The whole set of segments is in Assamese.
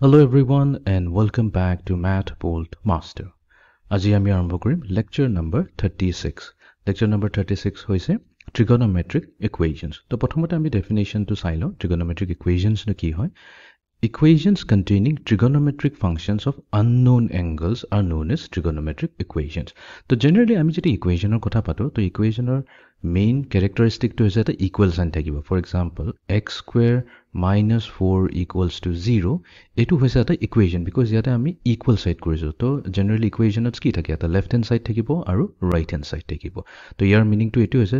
Hello everyone and welcome back to MathBolt Master. আজি আমি আৰম্ভ কৰিম lecture number 36. Lecture number 36 হৈছে trigonometric equations. তো প্ৰথমতে আমি definition টো চাই লওঁ trigonometric equations নো কি হয়. Equations containing trigonometric functions of unknown angles are known as trigonometric equations. So generally আমি যদি equationৰ কথা পাতো তো equationৰ main characteristic to is that equal sign থাকিব. For example, x square minus 4 equals to 0. এটো হৈছে এটা equation because ইয়াতে আমি equal side কৰিছো. তো generally equationত কি থাকে? এটা left hand side থাকিব আৰু right hand side থাকিব. তো ইয়াৰ meaning to এটো হৈছে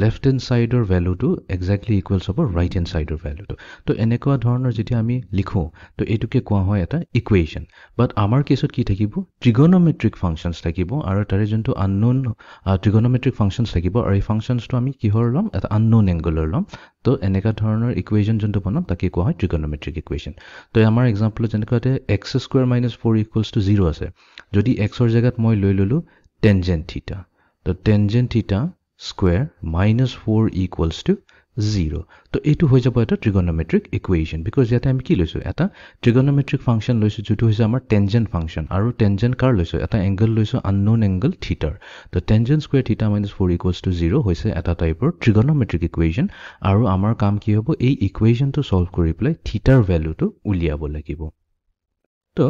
left hand side or value to exactly equals হ'ব right hand side or value to. তো এনেকুৱা ধৰণৰ যেতিয়া আমি লিখো তো এটোকে কোৱা হয় এটা equation. But আমাৰ কেছত কি থাকিব? Trigonometric functions থাকিব আৰু তাৰে যোনটো unknown trigonometric functions থাকিব আৰু এই functions to আমি কিহৰ লম? এটা unknown angle লম. তো এনেকা ধৰণৰ equation যোনটো বনাম তাকে কোৱা হয় trigonometric equation. তো আমাৰ example যেনেকুৱাতে x square minus 4 equals to 0 আছে. যদি x ৰ জাগাত মই লৈ ললো tangent theta. তো tangent theta square minus 4 equals to 0. তো এটো হৈ যাব এটা trigonometric equation because ইয়াতে আমি কি লৈছো? এটা trigonometric function লৈছো যেটো হৈছে আমাৰ tangent function আৰু tangent কাৰ লৈছো? এটা angle লৈছো unknown angle theta. তো tangent square theta minus 4 equals to 0 হৈছে এটা টাইপৰ trigonometric equation আৰু আমাৰ কাম কি হ'ব? এই equation টো solve কৰি পেলাই theta ৰ value টো উলিয়াব লাগিব. তো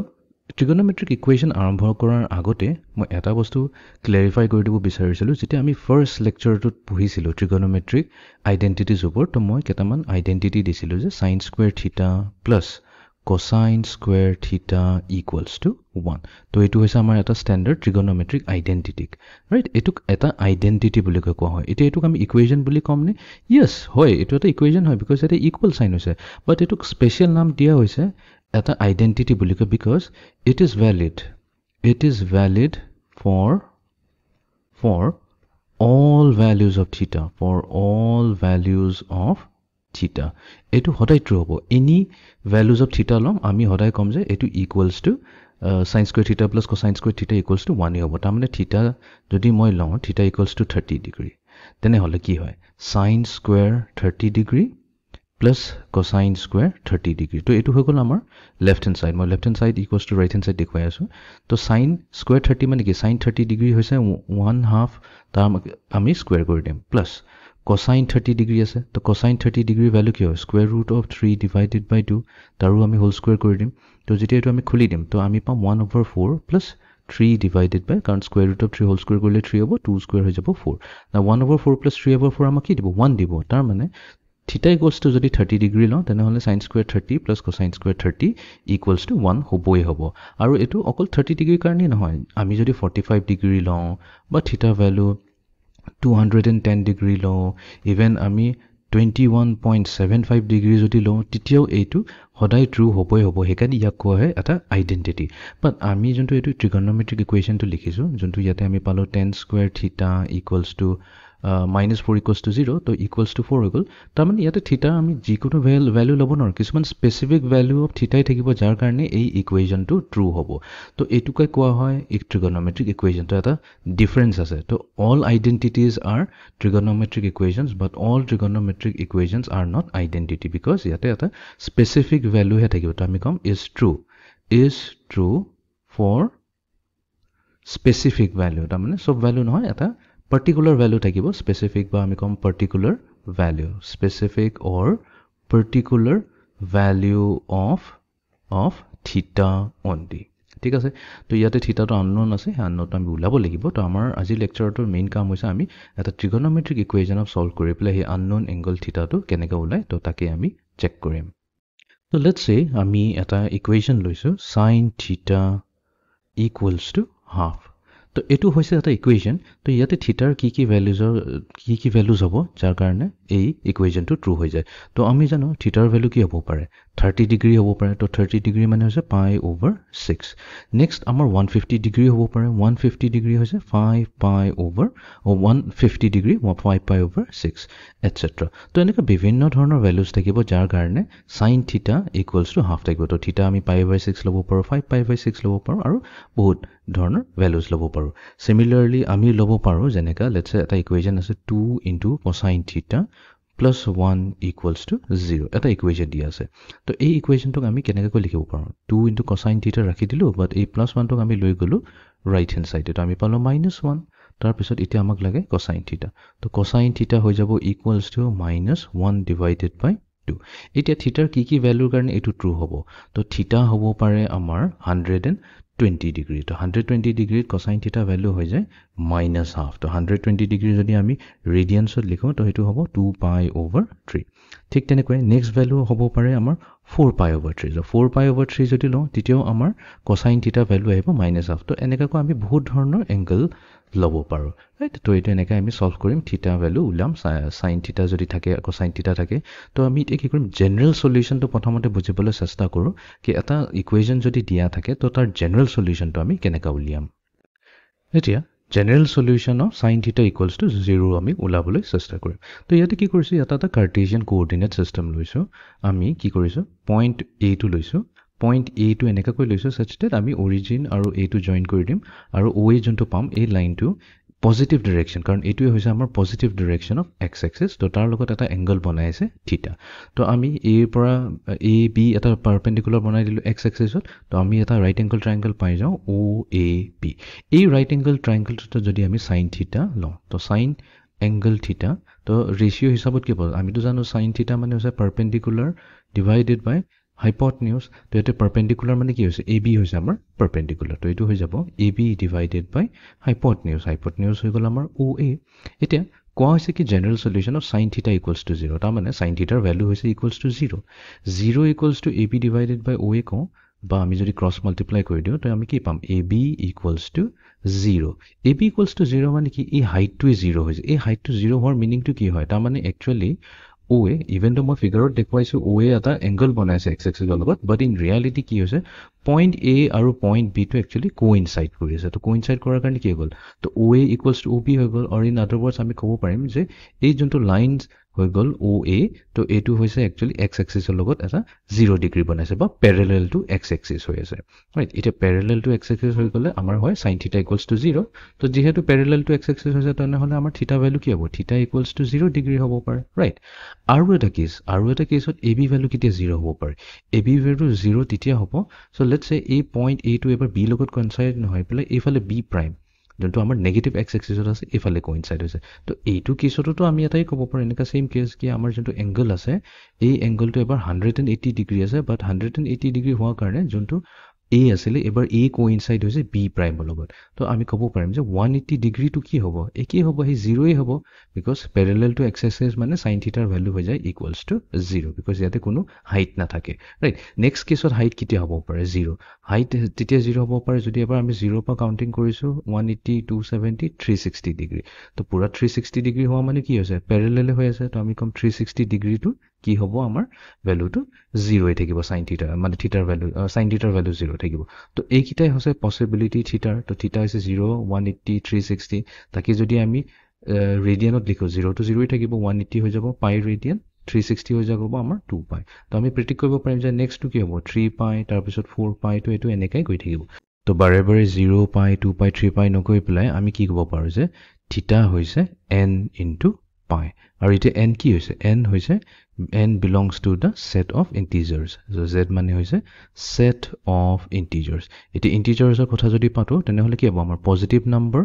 trigonometric equation আৰম্ভ কৰাৰ আগতে মই এটা বস্তু ক্লেৰিফাই কৰি দিব বিচাৰিছিলো যেতিয়া আমি ফাৰ্স্ট লেকচাৰটোত পঢ়িছিলো trigonometric identities ওপৰত তো মই কেটামান আইডেন্টিটি দিছিলো যে sin square theta plus cosine square theta equals to 1 তো এটো হৈছে আমাৰ এটা স্ট্যান্ডাৰ্ড trigonometric identity ৰাইট এটো এটা আইডেন্টিটি বুলি কোৱা হয় এটো আমি ইকুৱেচন বুলি কম নে ইয়েস হয় এটো এটা ইকুৱেচন হয় বিকজ এটা ইকুৱেল সাইন হৈছে বাট এটো স্পেশাল নাম দিয়া হৈছে এটা identity বুলি কয় because it is valid for all values of theta এটো হদাই ট্ৰু হ'ব any values of theta লম আমি হদাই কম যে এটো equals to sin square theta plus cosine square theta equals to 1 হ'ব তাৰ মানে theta যদি মই লওঁ theta equals to 30 degree তেনে হলে কি হয় sin square 30 degree plus cosine square 30 degree. তো এটো হৈ গল আমাৰ left hand side. মই left hand side equals to right hand side দেখুৱাই আছো. তো sin square 30 মানে কি sin 30 degree হৈছে 1/2 তাৰ আমি স্কয়াৰ কৰি দিম plus cosine 30 degree আছে. তো cosine 30 degree value কি হয় square root of 3 divided by 2 তাৰো আমি হোল স্কয়াৰ কৰি দিম. তো যেতিয়া এটো আমি খুলি দিম তো আমি পাম 1/4 plus 3 divided by কাৰণ square root of 3 whole square কৰিলে 3 হ'ব 2 square হৈ যাব 4. Now 1/4 plus 3/4 আমাক কি দিব 1 দিব. তাৰ মানে theta equals to যদি 30 degree লওঁ তেনেহলে sin square 30 plus cosine square 30 equals to 1 হ'বই হ'ব আৰু এটো অকল 30 degree কাৰণে নহয় আমি যদি 45 degree লওঁ বা theta value 210 degree লওঁ even আমি 21.75 degree যদি লওঁ তেতিয়াও এইটো হদাই ট্ৰু হ'বই হ'ব হেকানি ইয়াক কোৱা হয় এটা আইডেন্টিটি বাট আমি যোনটো এটো trigonometric equation টো লিখিছো যোনটো ইয়াতে আমি পালো tan square theta equals to minus 4 equals to 0 তো equals to 4 হৈ গল তাৰ মানে ইয়াতে থিটা আমি যিকোনো ভ্যালু লব নোৱাৰো কিছুমান স্পেসিফিক ভ্যালু অফ থিটাই থাকিব যাৰ কাৰণে এই ইকুৱেচন টো ট্ৰু হ'ব তো এটুকৈ কোৱা হয় trigonometric equation তো এটা ডিফাৰেন্স আছে তো all identities are trigonometric equations but all trigonometric equations are not identity because ইয়াতে এটা স্পেসিফিক ভ্যালু হে থাকিব তো আমি কম is true for specific value তাৰ মানে সব ভ্যালু নহয় এটা particular value থাকিব specific বা আমি কম particular value specific or particular value of theta only ঠিক আছে তো ইয়াতে theta টো unknown আছে unknown আমি উলাব লাগিব তো আমাৰ আজি লেকচাৰটোৰ মেইন কাম হৈছে আমি এটা trigonometric equation of solve কৰি পেলাই এই unknown angle theta টো কেনেকৈ ওলাই তো তাকে আমি চেক কৰিম তো let's say আমি এটা equation লৈছো sin theta equals to half তো এটো হৈছে এটা ইকুৱেচন তো ইয়াতে থিটাৰ কি কি ভ্যালুজ হ'ব যাৰ কাৰণে এই ইকুৱেচনটো ট্ৰু হৈ যায় তো আমি জানো থিটাৰ ভ্যালু কি হ'ব পাৰে 30 ডিগ্ৰী হ'ব পাৰে তো 30 ডিগ্ৰী মানে হৈছে π/6 নেক্সট আমাৰ 150 ডিগ্ৰী হ'ব পাৰে 150 ডিগ্ৰী হৈছে 150 ডিগ্ৰী 5π/6 এটসেট্ৰা তো এনেকা বিভিন্ন ধৰণৰ ভ্যালুজ থাকিব যাৰ কাৰণে sin theta equals to half থাকিব তো থিটা আমি π/6 ল'ব পাৰো 5π/6 ল'ব পাৰো আৰু বহুত ধৰণৰ ভ্যালুজ ল'ব পাৰো similarly আমি ল'ব পাৰো যেনেকা let's say এটা ইকুৱেচন আছে 2 into cosine theta plus 1 equals to 0 এটা ইকুৱেশ্যন দিয়া আছে তো এই ইকুৱেশ্যনটোক আমি কেনেকৈ লিখিব পাৰোঁ 2 ইনটু কছাইন থিটা ৰাখি দিলোঁ বাট এই প্লাছ 1টোক আমি লৈ গ'লোঁ ৰাইট হেণ্ড ছাইডে তো আমি পালোঁ -1 তাৰপিছত এতিয়া আমাক লাগে কছাইন থিটা তো কছাইন থিটা হৈ যাব ইকুৱেলছ টু -1 ডিভাইডেড বাই 2 এতিয়া থিটাৰ কি ভেলুৰ কাৰণে এইটো ট্ৰু হ'ব তো থিটা হ'ব পাৰে আমাৰ 120 ডিগ্ৰী তো 120 ডিগ্ৰীত কছাইন থিটা ভেলু হৈ যায় -1/2 তো 120 ডিগ্ৰী যদি আমি ৰেডিয়ানছত লিখোঁ তো সেইটো হ'ব 2π/3 ঠিক তেনেকৈ নেক্সট ভেলু হ'ব পাৰে আমাৰ 4π/3 তো 4π/3 যদি লওঁ তেতিয়াও আমাৰ কছাইন থিটা ভেলু আহিব -1/2 তো এনেকৈ আমি বহুত ধৰণৰ এংগল ল'ব পাৰোঁ ৰাইট তো এইটো এনেকৈ আমি সলভ কৰিম থিটা ভেলু উলাম সাইন থিটা যদি থাকে কছাইন থিটা থাকে তো আমি এতিয়া কি কৰিম জেনেৰেল সলিউশনটো প্ৰথমতে বুজিবলৈ চেষ্টা কৰোঁ কি এটা ইকুৱেশ্যন যদি দিয়া থাকে তো তাৰ জেনেৰেল সলিউশনটো আমি কেনেকৈ উলিয়াম এতিয়া general solution of sine theta equals to 0 আমি উলাবলৈ চেষ্টা কৰিম তো ইয়াতে কি কৰিছোঁ এটা কাৰ্টেছিয়ান কোঅৰ্ডিনেট সিস্টেম লৈছোঁ আমি কি কৰিছোঁ পইণ্ট A টো লৈছোঁ পইণ্ট A টো এনেকৈ লৈছোঁ such that আমি অৰিজিন আৰু A টো জইন কৰি দিম আৰু OA যোনটো পাম এই লাইনটো পজিটিভ ডাইৰেকশ্যন কাৰণ এইটোৱে হৈছে আমাৰ positive direction of x axis তো তাৰ লগত এটা এংগল বনাই আছে থিটা তো আমি এৰ পৰা এ বি এটা পাৰপেণ্ডিকুলাৰ বনাই দিলোঁ এক্স এক্সিছত তো আমি এটা ৰাইট এংগল ট্ৰাইংগল পাই যাওঁ OAB এই ৰাইট এংগল ট্ৰাইংগলটোতে যদি আমি সাইন থিটা লওঁ তো সাইন এংগল থিটা তো ৰেচিঅ' হিচাপত কি পাব আমিতো জানো সাইন থিটা মানে হৈছে পাৰপেণ্ডিকুলাৰ ডিভাইডেড বাই হাইপটেনিউজ তো ইয়াতে পাৰপেণ্ডিকুলাৰ মানে কি হৈছে AB হৈছে আমাৰ পাৰপেণ্ডিকুলাৰ তো এইটো হৈ যাব AB ডিভাইডেড বাই হাইপটেনিউজ হৈ গ'ল আমাৰ OA এতিয়া কোৱা হৈছে কি general solution of sine theta equals to 0 তাৰ মানে সাইন থিটাৰ ভেলু হৈছে equals to 0 equals to AB divided by OA কওঁ বা আমি যদি ক্ৰছ মাল্টিপ্লাই কৰি দিওঁ তো আমি কি পাম AB equals to 0 AB equals to 0 মানে কি এই হাইটটোৱে 0 হৈছে এই হাইটটো 0 হোৱাৰ মিনিংটো কি হয় তাৰ মানে একচুৱেলি OA ইভেন তো মই ফিগাৰত দেখুৱাইছোঁ OA এটা এংগল বনাইছে এক্স এক্সিছৰ লগত বাট ইন ৰিয়েলিটি কি হৈছে পইণ্ট A আৰু পইণ্ট B টো একচুৱেলি কোইনচাইড কৰি আছে তো কোইনচাইড কৰাৰ কাৰণে কি হৈ গ'ল তো OA ইকুৱেলছ টু OB হৈ গ'ল আৰু ইন আদাৰ ৱৰ্ডছ আমি ক'ব পাৰিম যে এই যোনটো লাইনছ হৈ গ'ল OA তো এইটো হৈছে একচুৱেলি এক্স এক্সিছৰ লগত এটা 0 ডিগ্ৰী বনাইছে বা পেৰেলেল টু এক্স এক্সিছ হৈ আছে ৰাইট এতিয়া পেৰেলেল টু এক্স এক্সিছ হৈ গ'লে আমাৰ হয় সাইন থিটা ইকুৱেলছ টু 0 তো যিহেতু পেৰেলেল টু এক্স এক্সিছ হৈছে তেনেহ'লে আমাৰ থিটা ভেলু কি হ'ব থিটা ইকুৱেলছ টু 0 ডিগ্ৰী হ'ব পাৰে ৰাইট আৰু এটা কেছত AB ভেলু কেতিয়া 0 হ'ব পাৰে AB ভেলু 0 তেতিয়া হ'ব সো লেটছ সে এই পইণ্ট A টো এবাৰ B লগত কনচাইড নহয় পেলাই এইফালে B প্ৰাইম যোনটো আমাৰ নেগেটিভ এক্স এক্সিছত আছে এইফালে কোইনচাইড হৈছে তো এইটো কেছতো আমি এটাই ক'ব পাৰোঁ এনেকুৱা সেম কেছ কি আমাৰ যোনটো এংগল আছে এই এংগলটো এবাৰ 180 ডিগ্ৰী আছে বাট 180 ডিগ্ৰী হোৱাৰ কাৰণে যোনটো A আছিলে এবাৰ A কোইনচাইড হৈছে B প্ৰাইমৰ লগত তো আমি ক'ব পাৰিম যে 180 ডিগ্ৰীটো কি হ'ব একেই হ'ব সেই 0ই হ'ব because parallel two x axis মানে সাইন থিটাৰ ভেলু হৈ যায় ইকুৱেলছ টু 0 বিকজ ইয়াতে কোনো হাইট নাথাকে ৰাইট নেক্সট কেছত হাইট কেতিয়া হ'ব পাৰে 0 হাইট তেতিয়া 0 হ'ব পাৰে যদি এবাৰ আমি 0 পৰা কাউণ্টিং কৰিছোঁ 180 270 360 ডিগ্ৰী তো পুৰা 360 ডিগ্ৰী হোৱা মানে কি হৈছে পেৰেলেলে হৈ আছে তো আমি ক'ম 360 ডিগ্ৰীটো কি হ'ব আমাৰ ভেলুটো 0 থাকিব সাইন থিটা মানে থিটাৰ ভেলু সাইন থিটাৰ ভেলু 0 থাকিব তো এইকেইটাই হৈছে পসিবিলিটি থিটাৰ তো থিটা হৈছে 0 180 360 তাকে যদি আমি ৰেডিয়ানত লিখো 0 to 0 থাকিব 180 হৈ যাব পাই ৰেডিয়ান 360 হৈ যাব আমাৰ 2 পাই তো আমি প্ৰেডিক্ট কৰিব পাৰিম যে নেক্সটটো কি হ'ব 3 পাই তাৰ পিছত 4 পাই তো এটো এনেকৈ গৈ থাকিব তো বাৰে বাৰে 0 পাই 2 পাই 3 পাই নকৈ পেলাই আমি কি ক'ব পাৰো যে থিটা হৈছে n into পাই আৰু এটা n কি হৈছে n হৈছে n belongs to the set of integers so z মানে হৈছে set of integers এটি integers কথা যদি পাতো তেনেহলে কি হ'ব আমাৰ পজিটিভ নাম্বাৰ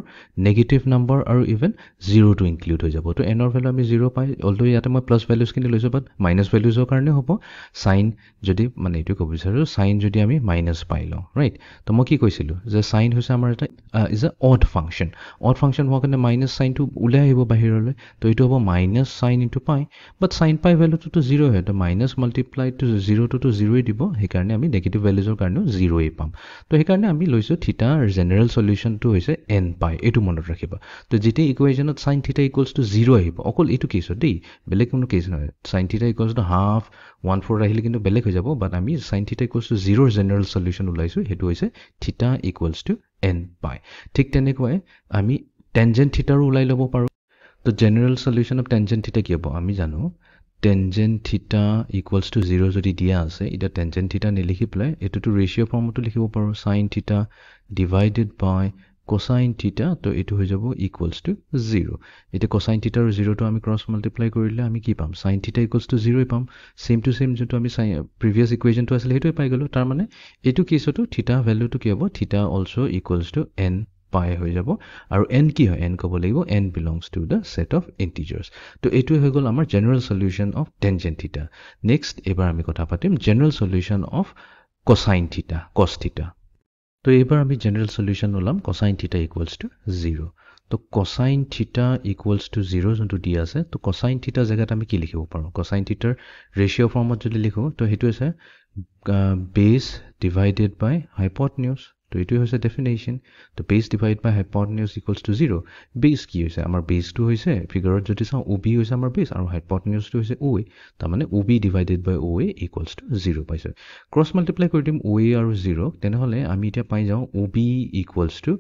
নেগেটিভ নাম্বাৰ আৰু ইভেন 0 টো ইনক্লুড হৈ যাব তো n ৰ ভ্যালু আমি 0 পাই অলদো ইয়াতে মই প্লাস ভ্যালুজ কিনি লৈছো বাট মাইনাস ভ্যালুজৰ কাৰণে হ'ব সাইন যদি মানে এটো ক'ব বিচাৰো সাইন যদি আমি মাইনাস পাই লওঁ ৰাইট তো মই কি কৈছিলো যে সাইন হৈছে আমাৰ এটা ইজ আ অড ফাংচন হোৱাৰ কাৰণে মাইনাস সাইনটো উলাই আহিব বাহিৰলৈ তো এটো হ'ব মাইনাস সাইন ইনটু পাই বাট সাইন পাই ভ্যালু to 0 है तो माइनस मल्टीप्लाइड टू 0 to 0 দিব হে কাৰণে আমি নেগেটিভ ভ্যালুজৰ কাৰণে 0 এ পাম তো হে কাৰণে আমি লৈছো থিটা জেনাৰেল সলিউশন টু হৈছে n পাই এটো মনত ৰাখিবা তো যেতি ইকুৱেশ্যনত sin থিটা ইকুৱেলছ টু 0 আহিব অকল এটো কেছত দেই বেলেগ কোনো কেছ নহয় sin থিটা ইকুৱেলছ টু হাফ 1/4 আহিলে কিন্তু বেলেগ হৈ যাব বাট আমি sin থিটা ইকুৱেলছ টু 0 জেনাৰেল সলিউশন উলাইছো হেতু হৈছে থিটা ইকুৱেলছ টু n পাই ঠিক তেনেকৈ আমি টেনজেন্ট থিটাৰ উলাই লব পাৰো তো জেনাৰেল সলিউশন অফ টেনজেন্ট থিটা কি হ'ব আমি জানো tangent theta equals to 0 যদি দিয়া আছে এটা tangent theta নিলিখি প্লাই এটো তো ৰেশিও ফৰ্মটো লিখিব পাৰো sin theta divided by cosine থিটা তো এইটো হৈ যাব ইকুৱেলছ টু 0 এতিয়া কোসাইন থিটা আৰু 0 টো আমি ক্ৰছ মাল্টিপ্লাই কৰিলে আমি কি পাম সাইন থিটা ইকুৱেলছ টু 0 পাম সেম টু সেম যেটো আমি প্ৰিভিয়াছ ইকুৱেশ্যনটো আছিল হেটোই পাই গলো তাৰ মানে এইটো কেছটো থিটা ভ্যালুটো কি হ'ব থিটা অলসো ইকুৱেলছ টু n পাই হৈ যাব আৰু n কি হয় n ক'ব লাগিব n belongs to the set of integers তো এইটো হৈ গল আমাৰ জেনাৰেল সলিউশন অফ টেনজেন্ট থিটা নেক্সট এবাৰ আমি কথা পাতিম জেনাৰেল সলিউশন অফ কোসাইন থিটা cos থিটা তো এবাৰ আমি জেনাৰেল সলিউশন ওলাম কোসাইন থিটা ইকুৱেলছ টু 0 তো কোসাইন থিটা ইকুৱেলছ টু 0 যোনটো দি আছে তো কোসাইন থিটা জায়গাত আমি কি লিখিব পাৰো কোসাইন থিটাৰ ৰেশিও ফৰ্মত যদি লিখো তো হেতু আছে base divided by hypotenuse তো এটো হৈছে ডেফিনেশন তো base divided by hypotenuse equals to 0 base কি হৈছে আমাৰ base টো হৈছে ফিগাৰত যদি চাও OB হৈছে আমাৰ base আৰু hypotenuse টো হৈছে OA তাৰ মানে OB divided by OA equals to 0 পাইছে ক্ৰছ মাল্টিপ্লাই কৰি দিম OA আৰু 0 তেনেহলে আমি এটা পাই যাও OB equals to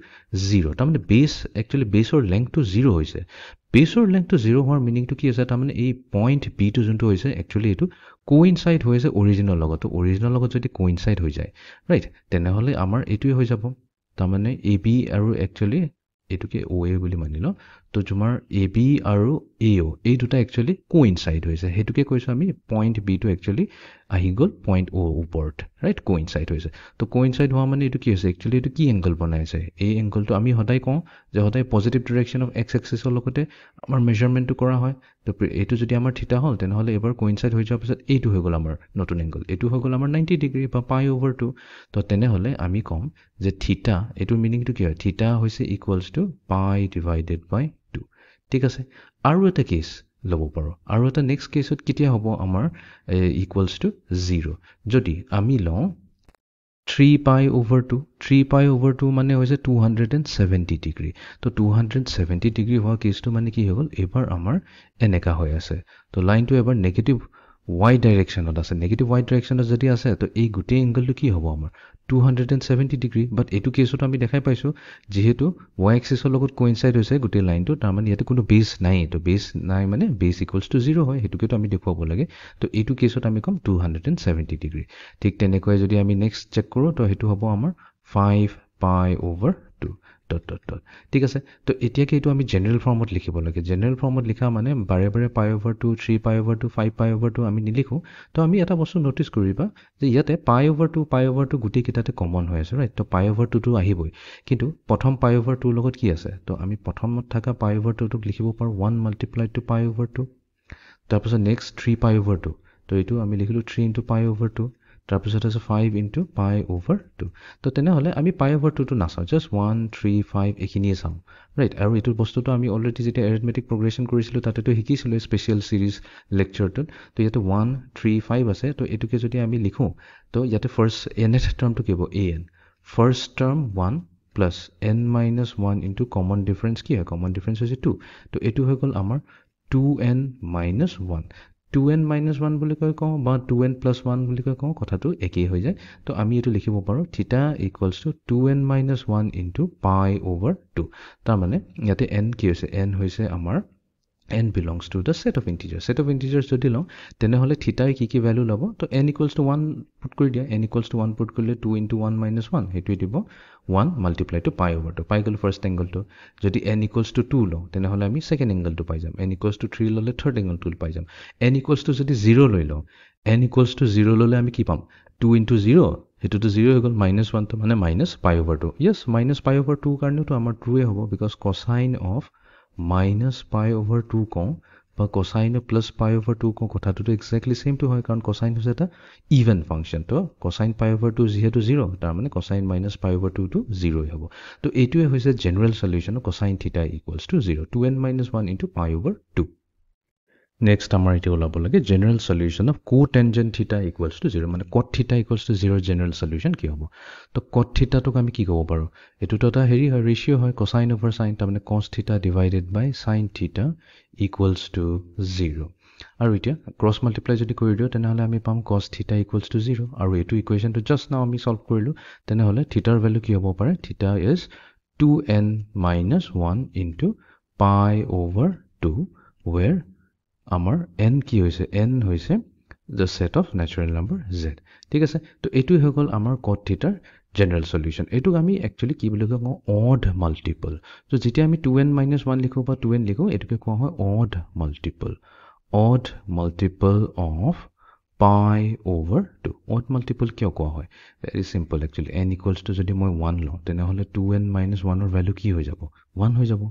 0 তাৰ মানে base actually baseৰ length টো 0 হৈছে baseৰ length টো 0 হোৱাৰ মিনিং টো কি আছে তাৰ মানে এই পইণ্ট B টো যোনটো হৈছে actually এটো কোইনসাইড হৈছে অৰিজিনাল লগত তো অৰিজিনাল লগত যদি কোইনসাইড হৈ যায় ৰাইট তেনেহলে আমাৰ এটোই হৈ যাব তাৰ মানে AB আৰু actually এটোকে OA বুলি মানিলো তো তোমাৰ AB আৰু AO এই দুটা actually কোইনসাইড হৈছে হেতুকে কৈছো আমি পইণ্ট B টো actually আহি গল পইণ্ট O ওপৰত ৰাইট কোইনসাইড হৈছে তো কোইনসাইড হোৱা মানে এটো কি হৈছে actually এটো কি এংগল বনাইছে এই এংগলটো আমি হদাই কওঁ যে হদাই পজিটিভ ডাইৰেকশন অফ x এক্সিসৰ লগতে আমাৰ মেজাৰমেন্টটো কৰা হয় তো এটো যদি আমাৰ থিটা হল তেনেহলে এবাৰ কোইনসাইড হৈ যোৱাৰ পিছত এইটো হৈ গল আমাৰ নতুন এংগল এইটো হৈ গল আমাৰ 90 ডিগ্ৰী বা পাই ওভাৰ 2 তো তেনেহলে আমি কম যে থিটা এটোৰ মিনিংটো কি হয় থিটা হৈছে ইকুৱেলছ টু পাই ডিভাইডেড বাই 2 ঠিক আছে আৰু এটা কেছ লব পাৰো আৰু এটা নেক্সট কেছত কিতিয়া হ'ব আমাৰ ইকুৱেলছ টু 0 যদি আমি লওঁ 3 pi over 2 মানে হৈছে 270 ডিগ্ৰী তো 270 ডিগ্ৰী হোৱা কেছটো মানে কি হৈ গল এবাৰ আমাৰ এনেকা হৈ আছে তো লাইনটো এবাৰ নেগেটিভ y ডাইৰেকশনত আছে নেগেটিভ y ডাইৰেকশনত যদি আছে তো এই গুটেই এংগলটো কি হ'ব আমাৰ 270 ডিগ্ৰী বাট এটো কেছত আমি দেখাই পাইছো যেহেতু y এক্সিসৰ লগত কোইনসাইড হৈছে গুটেই লাইনটো তাৰ মানে ইয়াতে কোনো বেস নাই তো বেস নাই মানে বেস ইকুৱেলছ টু 0 হয় হেতুকে তো আমি দেখুৱাব লাগে তো এইটো কেছত আমি কম 270 ডিগ্ৰী ঠিক তেনেকৈ যদি আমি নেক্সট চেক কৰো তো হেতু হ'ব আমাৰ 5 pi over 2 dot dot dot ঠিক আছে তো এতিয়া কি এটো আমি জেনাৰেল ফৰ্মত লিখিব লাগে জেনাৰেল ফৰ্মত লিখা মানে বাৰে বাৰে pi over 2 3 pi over 2 5 pi over 2 আমি নিলিখো তো আমি এটা বস্তু নোটিস কৰিবা যে ইয়াতে pi over 2 গুটি কিটাতে কমন হৈ আছে ৰাইট তো pi over 2 টো আহিবই কিন্তু প্ৰথম pi over 2 লগত কি আছে তো আমি প্ৰথমত থাকা pi over 2 টোক লিখিব পাৰো 1 multiplied to pi over 2 তাৰপিছত নেক্সট 3 pi over 2 তো এটো আমি লিখিলো 3 into pi over 2 তাৰপিছত আছে 5 into pi over 2 তো তেনেহলে আমি pi over 2 টো নাচাও জাস্ট 1 3 5 এখিনিয়ে চাম ৰাইট আৰু এটো বস্তুটো আমি অলৰেডি যেটা এৰিথমেটিক প্ৰগ্ৰেছন কৰিছিলো তাতেটো শিকিছিলো স্পেশাল সিৰিজ লেকচাৰটোত তো ইয়াতে 1 3 5 আছে তো এটোকে যদি আমি লিখো তো ইয়াতে ফাৰ্স্ট nth টাৰ্মটো কি হ'ব an first term 1 plus n minus 1 into common difference কি হয় common difference হৈছে 2 তো এটো হৈ গল আমাৰ 2n minus 1 2n minus 1 বুলি কওঁ বা 2n plus 1 বুলি কওঁ কথাটো একেই হৈ যায় তো আমি এটো লিখিব পাৰো থিটা equals to 2n minus 1 into pi over 2 তাৰ মানে ইয়াতে n কি হৈছে n হৈছে আমাৰ n belongs to the set of integers যদি লওঁ তেনেহলে থিটা কি ভ্যালু লব তো n equals to 1 পুট কৰি দিয়া n equals to 1 পুট কৰিলে 2 into 1 minus 1 হেতুই দিব 1 multiply to pi over 2 পাই গল ফাৰ্স্ট এংগলটো যদি n equals to 2 লওঁ তেনেহলে আমি সেকেন্ড এংগলটো পাই যাম n equals to 3 ললে থাৰ্ড এংগলটো পাই যাম n equals to যদি 0 লৈ লওঁ n equals to 0 ললে আমি কি পাম 2 into 0 হেতুটো 0 হৈ গল -1 তো মানে minus pi over 2 yes minus pi over 2 কাৰণেটো আমাৰ ট্ৰু হ'ব because cosine of minus pi over 2 কওঁ বা cosine plus pi over 2 কওঁ কথাটো exactly same to হয় কাৰণ cosine হৈছে এটা even function তো cosine pi over 2 যেহেতু 0 তাৰ মানে cosine minus pi over 2 টো 0 হ'ব তো এইটোৱে হৈছে general solution cosine theta equals to 0 2n minus 1 into pi over 2 next আমাৰ এটা ওলাব লাগে general solution of cotangent theta equals to 0 মানে cot theta equals to 0 general solution কি হ'ব তো cot theta টোক আমি কি ক'ব পাৰো এটোটো এটা হেৰি হয় ৰেশিও হয় cosine over sin তাৰ মানে cos theta divided by sin theta equals to 0 আৰু এতিয়া ক্ৰছ মাল্টিপ্লাই যদি কৰি দিও তেনেহলে আমি পাম cos theta equals to 0 আৰু এটো ইকুৱেশ্যনটো জাস্ট নাও আমি সলভ কৰিলো তেনেহলে থিটাৰ ভ্যালু কি হ'ব পাৰে থিটা is 2n minus 1 into pi over 2 where আমাৰ n কি হৈছে n হৈছে the set of natural number z ঠিক আছে তো এইটোই হৈ গ'ল আমাৰ cot থিটাৰ জেনেৰেল সলিউশন এইটোক আমি একচুয়ালি কি বুলি কওঁ অড মাল্টিপল তো যেতিয়া আমি 2n - 1 লিখো বা 2n লিখো এটোকে কোৱা হয় odd multiple of pi over 2 odd multiple কিয় কোৱা হয় very simple actually n equals to যদি মই 1 লওঁ তেনেহলে 2n - 1 ৰ ভ্যালু কি হৈ যাব 1 হৈ যাব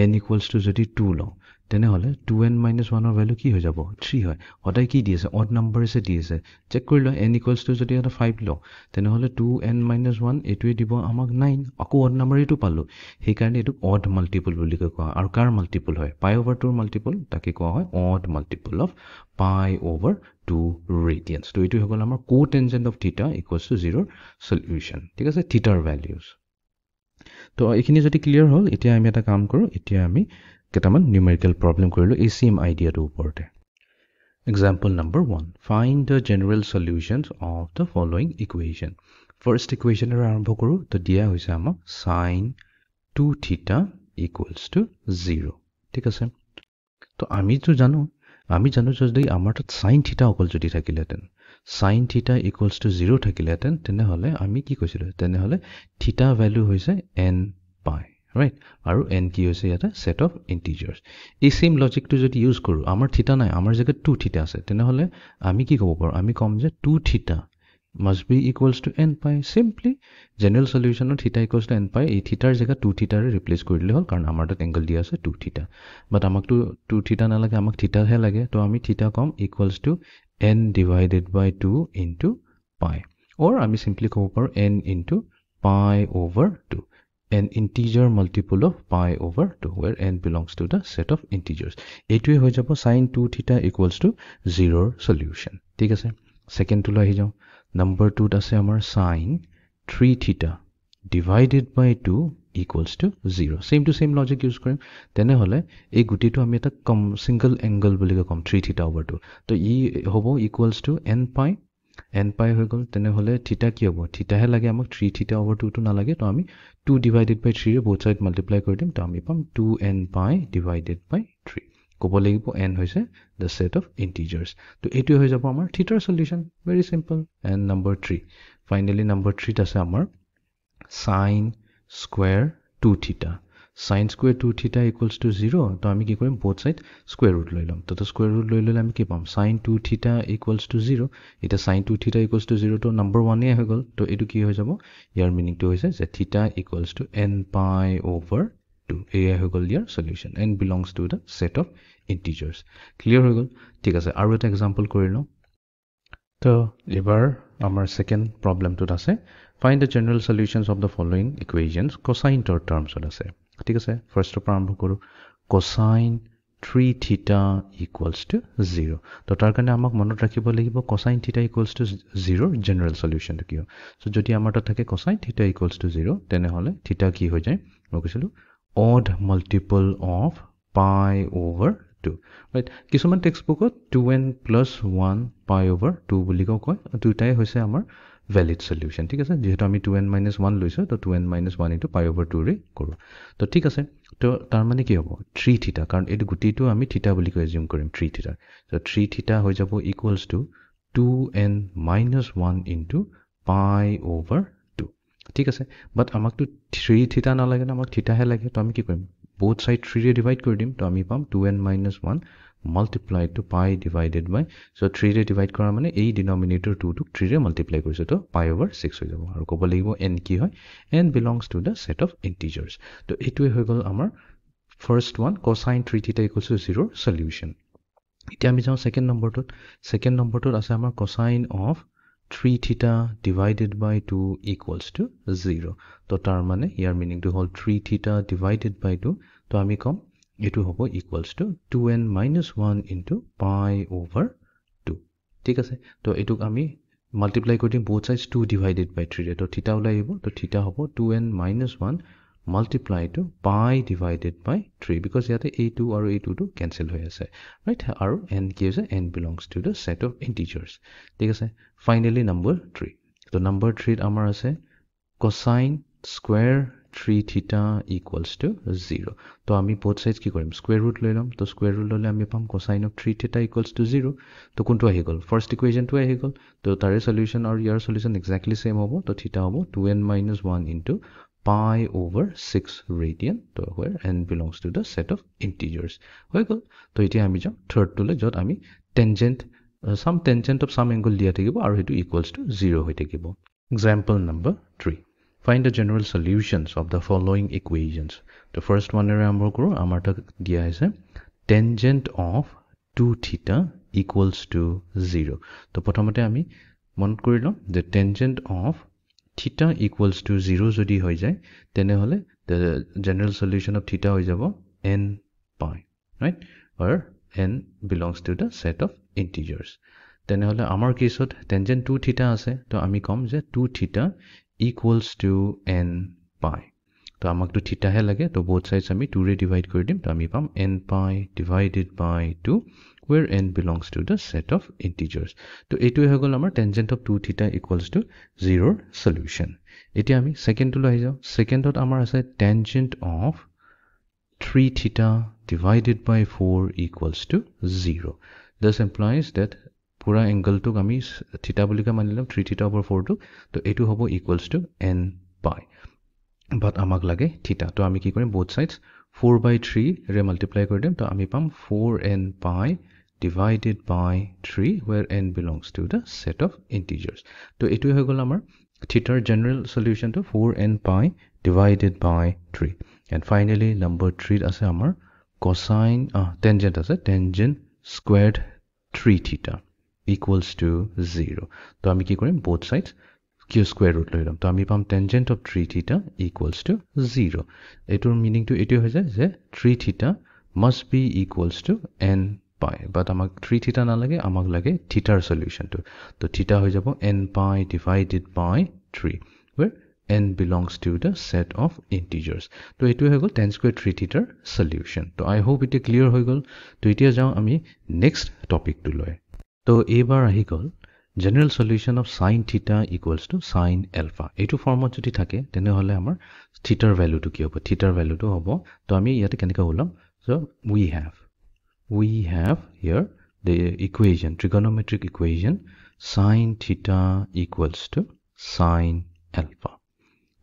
n equals to যদি 2 লওঁ তেনেহলে 2n - 1 ৰ ভ্যালু কি হৈ যাব 3 হয় হদাই কি দিছে odd numbers এ দিছে চেক কৰি লওঁ n equals to যদি এটা 5 লওঁ তেনেহলে 2n - 1 এটোৱে দিব আমাক 9 আকৌ odd number এটো পালো সেই কাৰণে এটো odd multiple বুলি কোৱা আৰু কাৰ multiple হয় pi over 2 ৰ multiple তাকে কোৱা হয় odd multiple of pi over 2 radians তো এটো হল আমাৰ cotangent of theta equals to 0 solution ঠিক আছে theta values তো এইখিনি যদি ক্লিয়াৰ হল এতিয়া আমি এটা কাম কৰো এতিয়া আমি কেটামান numerical problem কৰিলো এই same idea টো ওপৰতে example number 1 find the general solutions of the following equation first equation এৰ আৰম্ভ কৰো তো দিয়া হৈছে আমাক sin 2 theta equals to 0 ঠিক আছে তো আমি জানো যদি আমাৰ তাত sin theta অকল যদি থাকিলেতেন sin theta equals to 0 থাকিলেতেন তেনেহলে আমি কি কৈছিলো তেনেহলে theta value হৈছে n pi right আৰু n কি হৈছে এটা set of integers এই same logic টো যদি ইউজ কৰো আমাৰ theta নাই আমাৰ জায়গাত 2 theta আছে তেনেহলে আমি কি ক'ব পাৰো আমি কম যে 2 theta must be equals to n pi simply general solution of theta equals to n pi এই theta ৰ জায়গা 2 theta ৰে ৰিপ্লেস কৰিলে হ'ল কাৰণ আমাৰ তাত angle দিয়া আছে 2 theta but আমাক তো 2 theta না লাগে আমাক theta হে লাগে তো আমি theta com equals to n divided by 2 into pi or আমি simply ক'ব পাৰো n into pi over 2 an integer multiple of pi over 2 where n belongs to the set of integers এইটোৱে হৈ যাব sin 2 theta equals to 0 solution ঠিক আছে সেকেন্ড টু লৈ যাও number 2 আছে আমাৰ sin 3 theta divided by 2 equals to 0 same to same logic use কৰিম তেনেহলে এই গুটিটো আমি এটা কম সিঙ্গল অ্যাঙ্গেল বুলি কম 3 theta over 2 তো ই হ'ব equals to n pi হৈ গল তেনেহলে theta কি হ'ব theta হে লাগে আমাক 3 theta over 2 টো না লাগে তো আমি 2 divided by 3 ৰে both side multiply কৰি দিম তো আমি পাম 2n pi divided by 3 ক'ব লাগিব n হৈছে the set of integers তো এটো হৈ যাব আমাৰ theta solution very simple and number 3 finally number 3 আছে আমাৰ sin square 2 theta sin square 2 theta equals to 0 তো আমি কি কৰিম both side square root লৈ লম তো square root লৈ ললে আমি কি পাম sin 2 theta equals to 0 এটা sin 2 theta equals to 0 তো number 1 এ হৈ গল তো এটো কি হৈ যাব ইয়াৰ মিনিং টো হৈছে যে theta equals to n pi over 2 এয়া হৈ গল ইয়াৰ solution n belongs to the set of integers clear হৈ গল ঠিক আছে আৰু এটা एग्जांपल কৰি লও তো এবাৰ আমাৰ সেকেন্ড প্ৰবলেমটোত আছে find the general solutions of the following equations cosine terms আছে ঠিক আছে ফাৰ্স্ট পৰা আৰম্ভ কৰো cosine 3 theta equals to 0 তো তাৰ কাৰণে আমাক মনত ৰাখিব লাগিব cosine theta equals to 0 general solution টো কি হয় সো যদি আমাৰ তাত থাকে cosine theta equals to 0 তেনেহলে theta কি হৈ যায় মই কৈছিলো odd multiple of pi over 2 right কিছুমান টেক্সটবুকত 2n plus 1 pi over 2 বুলি কয় দুটাই হৈছে আমাৰ valid solution ঠিক আছে যেহেতু আমি 2n minus 1 লৈছো তো 2n minus 1 into pi over 2 ৰে কৰো তো ঠিক আছে তো তাৰ মানে কি হ'ব 3 theta কাৰণ এটো গুটিটো আমি theta বুলি কৈ assume কৰিম 3 theta তো 3 theta হৈ যাব equals to 2n minus 1 into pi over 2 ঠিক আছে বাট আমাক তো 3 theta না লাগে না আমাক theta হে লাগে তো আমি কি কৰিম both side 3 ৰে divide কৰি দিম তো আমি পাম 2n minus 1 multiplied to pi divided by so 3 ৰে divide কৰা মানে এই denominator 2 টো 3 ৰে multiply কৰিছে তো pi over 6 হৈ যাব আৰু ক'ব লাগিব n কি হয় n belongs to the set of integers তো এইটোৱে হৈ গল আমাৰ first one cosine 3 theta equals to 0 solution এতিয়া আমি যাও সেকেন্ড নম্বৰটোত আছে আমাৰ cosine of 3 theta divided by 2 equals to 0 তো তাৰ মানে ইয়াৰ মিনিং টো হল 3 theta divided by 2 তো আমি কম এটো হ'ব equals to 2n minus 1 into pi over 2 ঠিক আছে তো এটুক আমি multiply কৰি দিম both sides 2 divided by 3 ৰে তো theta ওলাই আহিব তো theta হ'ব 2n minus 1 multiply to pi divided by 3 because ইয়াতে a2 আৰু a2 টো cancel হৈ আছে right আৰু n কি হৈছে n belongs to the set of integers ঠিক আছে finally number 3 তো number 3 আমাৰ আছে cosine square 3 theta equals to 0. তো আমি both sides কি কৰিম square root লৈ লম তো square root ললে আমি পাম cosine of 3 theta equals to 0. তো কোনটো আহি গল first equation টো আহি গল তো তাৰে solution আৰু ইয়াৰ solution exactly same হ'ব তো theta হ'ব 2n minus 1 into pi over 6 radian তো where n belongs to the set of integers হৈ গল তো এতিয়া আমি যাম third টোলে যত আমি tangent some tangent of some angle দিয়া থাকিব আৰু হেতু equals to 0 হৈ থাকিব example number 3 find the general solutions of the following equations the first one ere amar koro amar ta dia ase tangent of 2 theta equals to 0 to prothomote ami mon korilo the tangent of theta equals to 0 jodi hoy jay tene hole the general solution of theta hoy jabo n pi right or n belongs to the set of integers tene hole amar case ot tangent 2 theta ase to ami kom je 2 theta equals to n pi to amak to theta he lage to both sides ami 2 re divide kori dim to ami pam n pi divided by 2 where n belongs to the set of integers to etu he gol amar tangent of 2 theta equals to 0 solution eti ami second to loi jao second dot amar ase tangent of 3 theta divided by 4 equals to 0 this implies that pura angle to ami theta boli ka manilam 3 theta over 4 to to etu hobo equals to n pi but amak lage theta to ami ki korim both sides 4 by 3 re multiply kori dim to ami pam 4n pi divided by 3 where n belongs to the set of integers to etu hoy gol amar theta general solution to 4n pi divided by 3 and finally number 3 ase amar cosine tangent ase tangent squared 3 theta equals to 0 to ami ki korim both sides q square root loi lam to ami pam tangent of 3 theta equals to 0 etur meaning to etu hoy jay je 3 theta must be equals to n pi but amak 3 theta na lage amak lage theta solution to theta hoy jabo n pi divided by 3 where n belongs to the set of integers to etu hoy gol tan square 3 theta solution to I hope it is clear hoy gol to etia jao ami next topic to loi to ebar ahi gol general solution of sin theta equals to sin alpha etu format jodi thake tene hole amar theta value to ki hobo theta value to hobo to ami yate kenika holam so we have here the equation trigonometric equation sin theta equals to sin alpha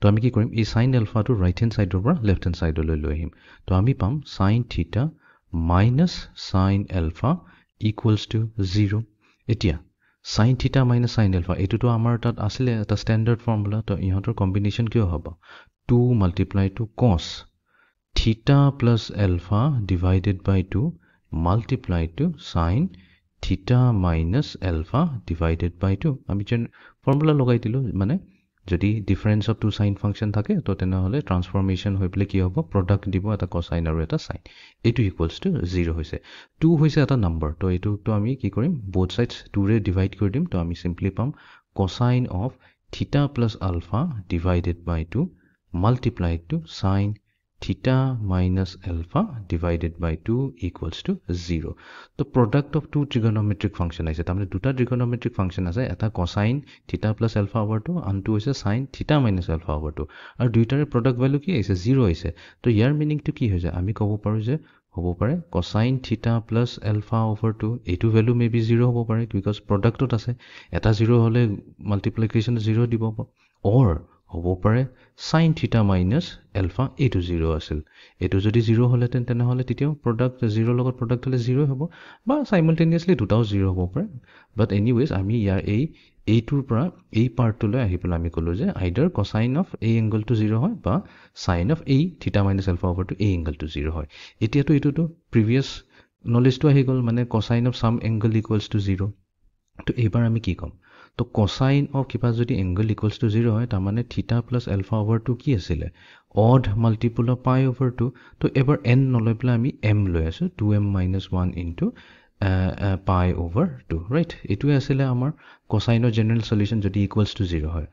to ami ki korim ei sin alpha to right hand side or left hand side loi loi him to ami pam sin theta minus sin alpha equals to 0 etia sin theta minus sin alpha etu to amar tat asile ta standard formula to ihotor combination kyo hobo 2 multiply to cos theta plus alpha divided by 2 multiply to sin theta minus alpha divided by 2 ami chen formula logai dilu mane jodi difference of two sin function thake to tena hole transformation hoi pele ki hobo product dibo eta cosine aru eta sin etu equals to 0 hoise 2 hoise eta number to etu to ami ki korim both sides 2 re divide kori dim to ami simply pam cosine of theta plus alpha divided by 2 multiplied to sin theta minus alpha divided by 2 equals to 0 the product of two trigonometric function aise tamne duta trigonometric function ase eta cosine theta plus alpha over 2 and 2 is sin theta minus alpha over 2 aru duitare product value ki aise 0 aise to yar meaning to ki hoy jay ami kobo paru je hobo pare cosine theta plus alpha over 2 etu value may be 0 hobo pare because product ot ase eta 0 hole multiplication 0 dibo or hobo pare sin theta minus alpha etu 0 asil etu jodi 0 hole tene hole titio product 0 logot product hole 0 hobo ba simultaneously dutao 0 hobo pare but anyways ami yar a tur pra a part to loi ahipela ami kolu je either cosine of a angle to 0 hoy ba sin of a theta minus alpha over to a angle to 0 hoy etia to etu to previous knowledge to ahi gol mane cosine of some angle equals to 0 to ebar ami ki kom to cosine of kipa jodi angle equals to 0 hoy ta mane theta plus alpha over 2 ki asile odd multiple of pi over 2 to ever n noloi pla ami m loi asu 2m minus 1 into pi over 2 right etu asile amar cosine of general solution jodi equals to 0 hoy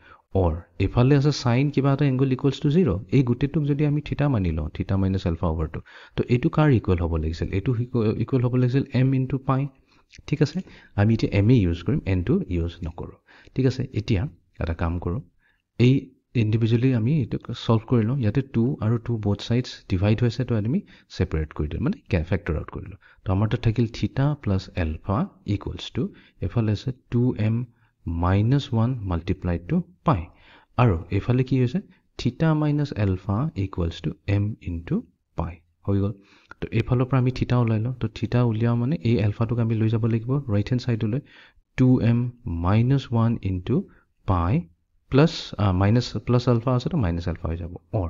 or ifale ase sin kiba ta angle equals to 0 ei gutte tuk jodi ami theta manilo theta minus alpha over 2 to etu kar equal hobo lagisil etu equal hobo lagisil m into pi ঠিক আছে আমি এতিয়া m ইউজ কৰিম n টো ইউজ নকৰো ঠিক আছে এতিয়া এটা কাম কৰো এই ইণ্ডিভিজুৱেলি আমি এইটো সলভ কৰি লওঁ ইয়াতে 2 আৰু 2 both sides ডিভাইড হৈছে তো আমি সেপাৰেট কৰি দিলোঁ মানে ফেক্টৰ আউট কৰিলোঁ তো আমাৰ তাত থাকিল থিটা প্লাছ এলফা ইকুৱেলছ টু এফালে আছে 2m minus 1 multiplied to pi আৰু এফালে কি হৈছে থিটা minus alpha equals to m into pi হৈ গ'ল তো এফালৰ পৰা আমি থিটা ওলাই লওঁ তো থিটা উলিয়াও মানে এই এলফাটোক আমি লৈ যাব লাগিব right hand সাইডলৈ 2m minus 1 into pi plus minus plus alpha আছে তো minus alpha হৈ যাব or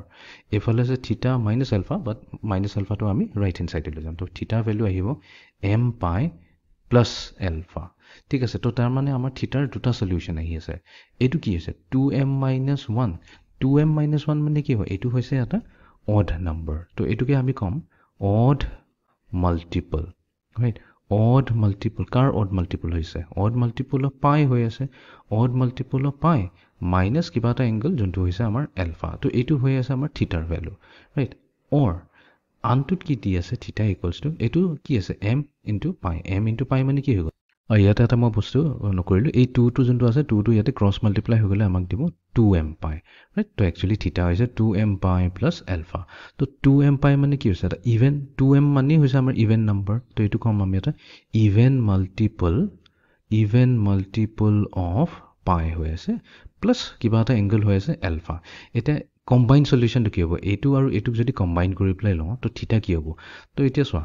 এফালে আছে থিটা minus alpha but minus alpha তো আমি right hand side লৈ যাম তো থিটা ভ্যালু আহিব m pi plus alpha ঠিক আছে তো তাৰ মানে আমাৰ থিটাৰ দুটা সলিউশন আহি আছে এটো কি আছে 2m minus 1 2m minus 1 মানে কি হয় এটো হৈছে এটা odd number তো এটোকে আমি কম odd multiple right odd multiple কাৰ odd multiple হৈছে odd multiple of pi হৈ আছে odd multiple of pi minus কিবা এটা angle যোনটো হৈছে আমাৰ alpha তো এটো হৈ আছে আমাৰ থিটাৰ ভ্যালু ৰাইট or আনটোত কি দি আছে থিটা ইকুৱেলছ টু এটো কি আছে m into pi m into pi মানে কি হৈ গ'ল ইয়াতে এটা মই বস্তু নকৰিলো এই 2 টো যোনটো আছে 2 টো ইয়াতে ক্ৰছ মাল্টিপ্লাই হৈ গলে আমাক দিব 2m pi ৰাইট তো একচুয়ালি থিটা হৈছে 2m pi plus alpha তো 2m pi মানে কি হৈছে এটা ইভেন 2m মানে হৈছে আমাৰ ইভেন নাম্বাৰ তো এটো কম আমি এটা ইভেন মাল্টিপল অফ pi হৈ আছে প্লাস কিবা এটা এংগল হৈ আছে alpha এটা কম্বাইন সলিউশন কি হ'ব এটো আৰু এটুক যদি কম্বাইন কৰি প্লাই লওঁ তো থিটা কি হ'ব তো এতিয়া চোৱা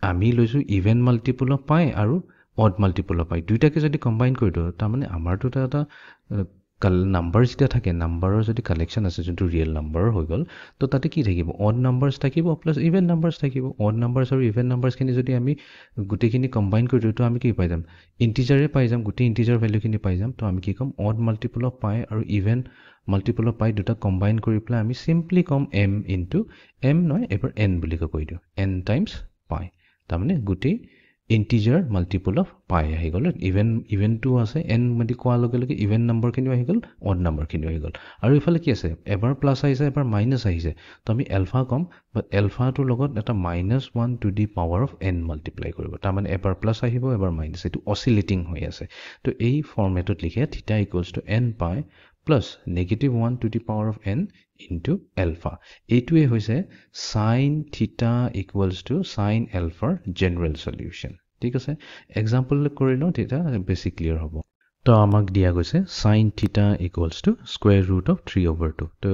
আমি লৈছো ইভেন মাল্টিপল অফ pi আৰু odd multiple of pi দুইটাকে যদি কম্বাইন কৰি দিও তাৰ মানে আমাৰটো এটা নাম্বাৰ যেটা থাকে নাম্বাৰৰ যদি কালেকশন আছে যোনটো ৰিয়েল নাম্বাৰ হৈ গল তো তাতে কি থাকিব odd numbers থাকিব প্লাস ইভেন নাম্বাৰস থাকিব odd numbers আৰু ইভেন নাম্বাৰস খিনি যদি আমি গুটেখিনি কম্বাইন কৰি দিও তো আমি কি পাই যাম ইন্টিজাৰে পাই যাম গুটে ইন্টিজাৰ ভ্যালু খিনি পাই যাম তো আমি কি কম odd multiple of pi আৰু ইভেন multiple of pi দুটা কম্বাইন কৰি প্লাই আমি সিম্পলি কম m into m নয় এবাৰ n বুলি কৈ দিও n times pi তাৰ মানে গুটে integer multiple of pi আহি গল ইভেন টু আছে n মানে কোৱা লগে লগে ইভেন নম্বৰ কিনি আহি গল odd নম্বৰ কিনি আহি গল আৰু ইফালে কি আছে এবাৰ প্লাস আহিছে এবাৰ মাইনাস আহিছে তো আমি alpha কম বাট alpha টো লগত এটা -1 to the power of n multiply কৰিব তাৰ মানে এবাৰ প্লাস আহিব এবাৰ মাইনাস এটো অসিলেটিং হৈ আছে তো এই ফৰমেটত লিখে থিটা equals two n pi plus -1 to the power of n into alpha এইটোৱে হৈছে sin theta equals to sin alpha general solution ঠিক আছে এক্সাম্পল কৰিলো থিটা বেছি ক্লিয়াৰ হ'ব তো আমাক দিয়া গৈছে sin theta equals to square root of 3/2 তো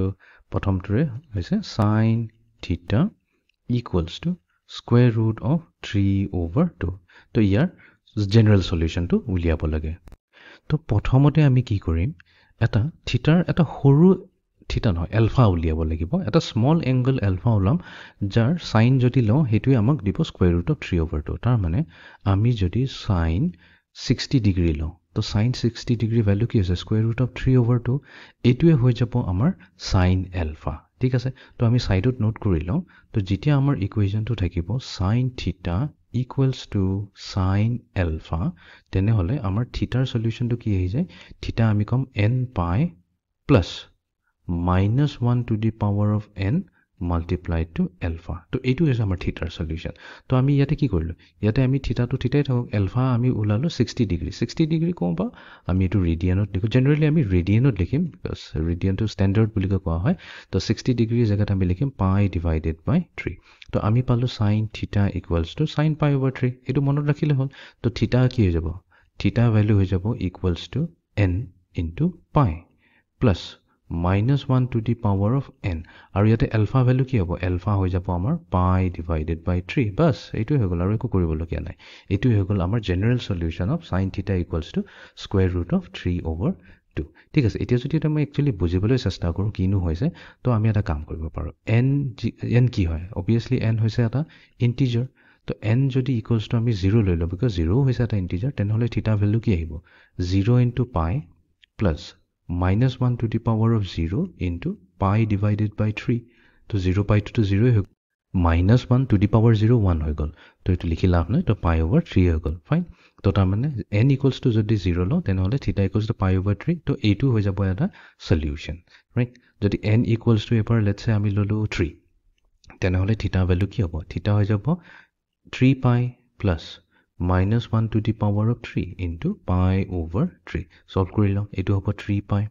প্ৰথমটোৰে হৈছে sin theta equals to square root of 3/2 তো ইয়াৰ general solution টো উলিয়াব লাগে তো প্ৰথমতে আমি কি কৰিম এটা থিটাৰ এটা সৰু থিটা নহয় alpha উলিয়াব লাগিব এটা স্মল এংগল alpha উলাম যাৰ sin যদি লওঁ হেতুই আমাক দিব স্কয়াৰ ৰুট অফ 3/2 তাৰ মানে আমি যদি sin 60 ডিগ্ৰী লওঁ তো sin 60 ডিগ্ৰী ভ্যালু কি হৈছে স্কয়াৰ ৰুট অফ 3/2 এটোৱে হৈ যাব আমাৰ sin alpha ঠিক আছে তো আমি সাইডত নোট কৰি লওঁ তো যেতিয়া আমাৰ ইকুৱেশনটো থাকিব sin theta equals to sin alpha তেনেহলে আমাৰ থিটাৰ সলিউশনটো কি হৈ যায় থিটা আমি কম n pi plus -1 to the power of n multiplied to alpha তো এইটো হৈছে আমাৰ থিটাৰ সলিউশন তো আমি ইয়াতে কি কৰিলো ইয়াতে আমি থিটাটো থিটাই থাকক alpha আমি উলালো 60 ডিগ্ৰী কোনবা আমি এটো ৰেডিয়ানত লিখো জেনাৰেলি আমি ৰেডিয়ানত লিখিম বিকজ ৰেডিয়ানটো স্ট্যান্ডাৰ্ড বুলি কোৱা হয় তো 60 ডিগ্ৰী জায়গাত আমি লিখিম pi divided by 3 তো আমি পালো sin theta equals to sin pi over 3 এটো মনত ৰাখিলে হ'ল তো থিটা কি হৈ যাব থিটা ভ্যালু হৈ যাব equals to n into pi plus -1 to the power of n আৰু ইয়াতে alpha ভ্যালু কি হ'ব alpha হৈ যাব আমাৰ pi divided by 3 বাস এইটো হৈ গল আৰু একো কৰিবলগীয়া নাই এইটো হৈ গল আমাৰ general solution of sin theta equals to square root of 3/2 ঠিক আছে এতিয়া যদি আমি একচুয়ালি বুজিবলৈ চেষ্টা কৰো কিনো হৈছে তো আমি এটা কাম কৰিব পাৰো n কি হয় obviously n হৈছে এটা ইন্টিজাৰ তো n যদি ইকুৱেলছ টু আমি 0 লৈ লওঁ বিকজ 0 হৈছে এটা ইন্টিজাৰ তেনেহলে থিটা ভ্যালু কি আহিব 0 into pi plus -1 to the power of 0 into pi divided by 3 তো 0 pi to 0 হৈ -1 to the power 0 1 হৈ গল তো এটো লিখি লাভ নাই তো pi over 3 হৈ গল ফাইন তো তাৰ মানে n equals to যদি 0 লওঁ তেনেহলে থিটা equals to pi over 3 তো এইটো হৈ যাব এটা সলিউশন ৰাইট যদি n equals to এবাৰ লেটস সে আমি ললো 3 তেনেহলে থিটা ভ্যালু কি হ'ব থিটা হৈ যাব 3 pi plus -1 to the power of 3 into pi over 3 solve কৰি লওঁ এটো হ'ব 3 pi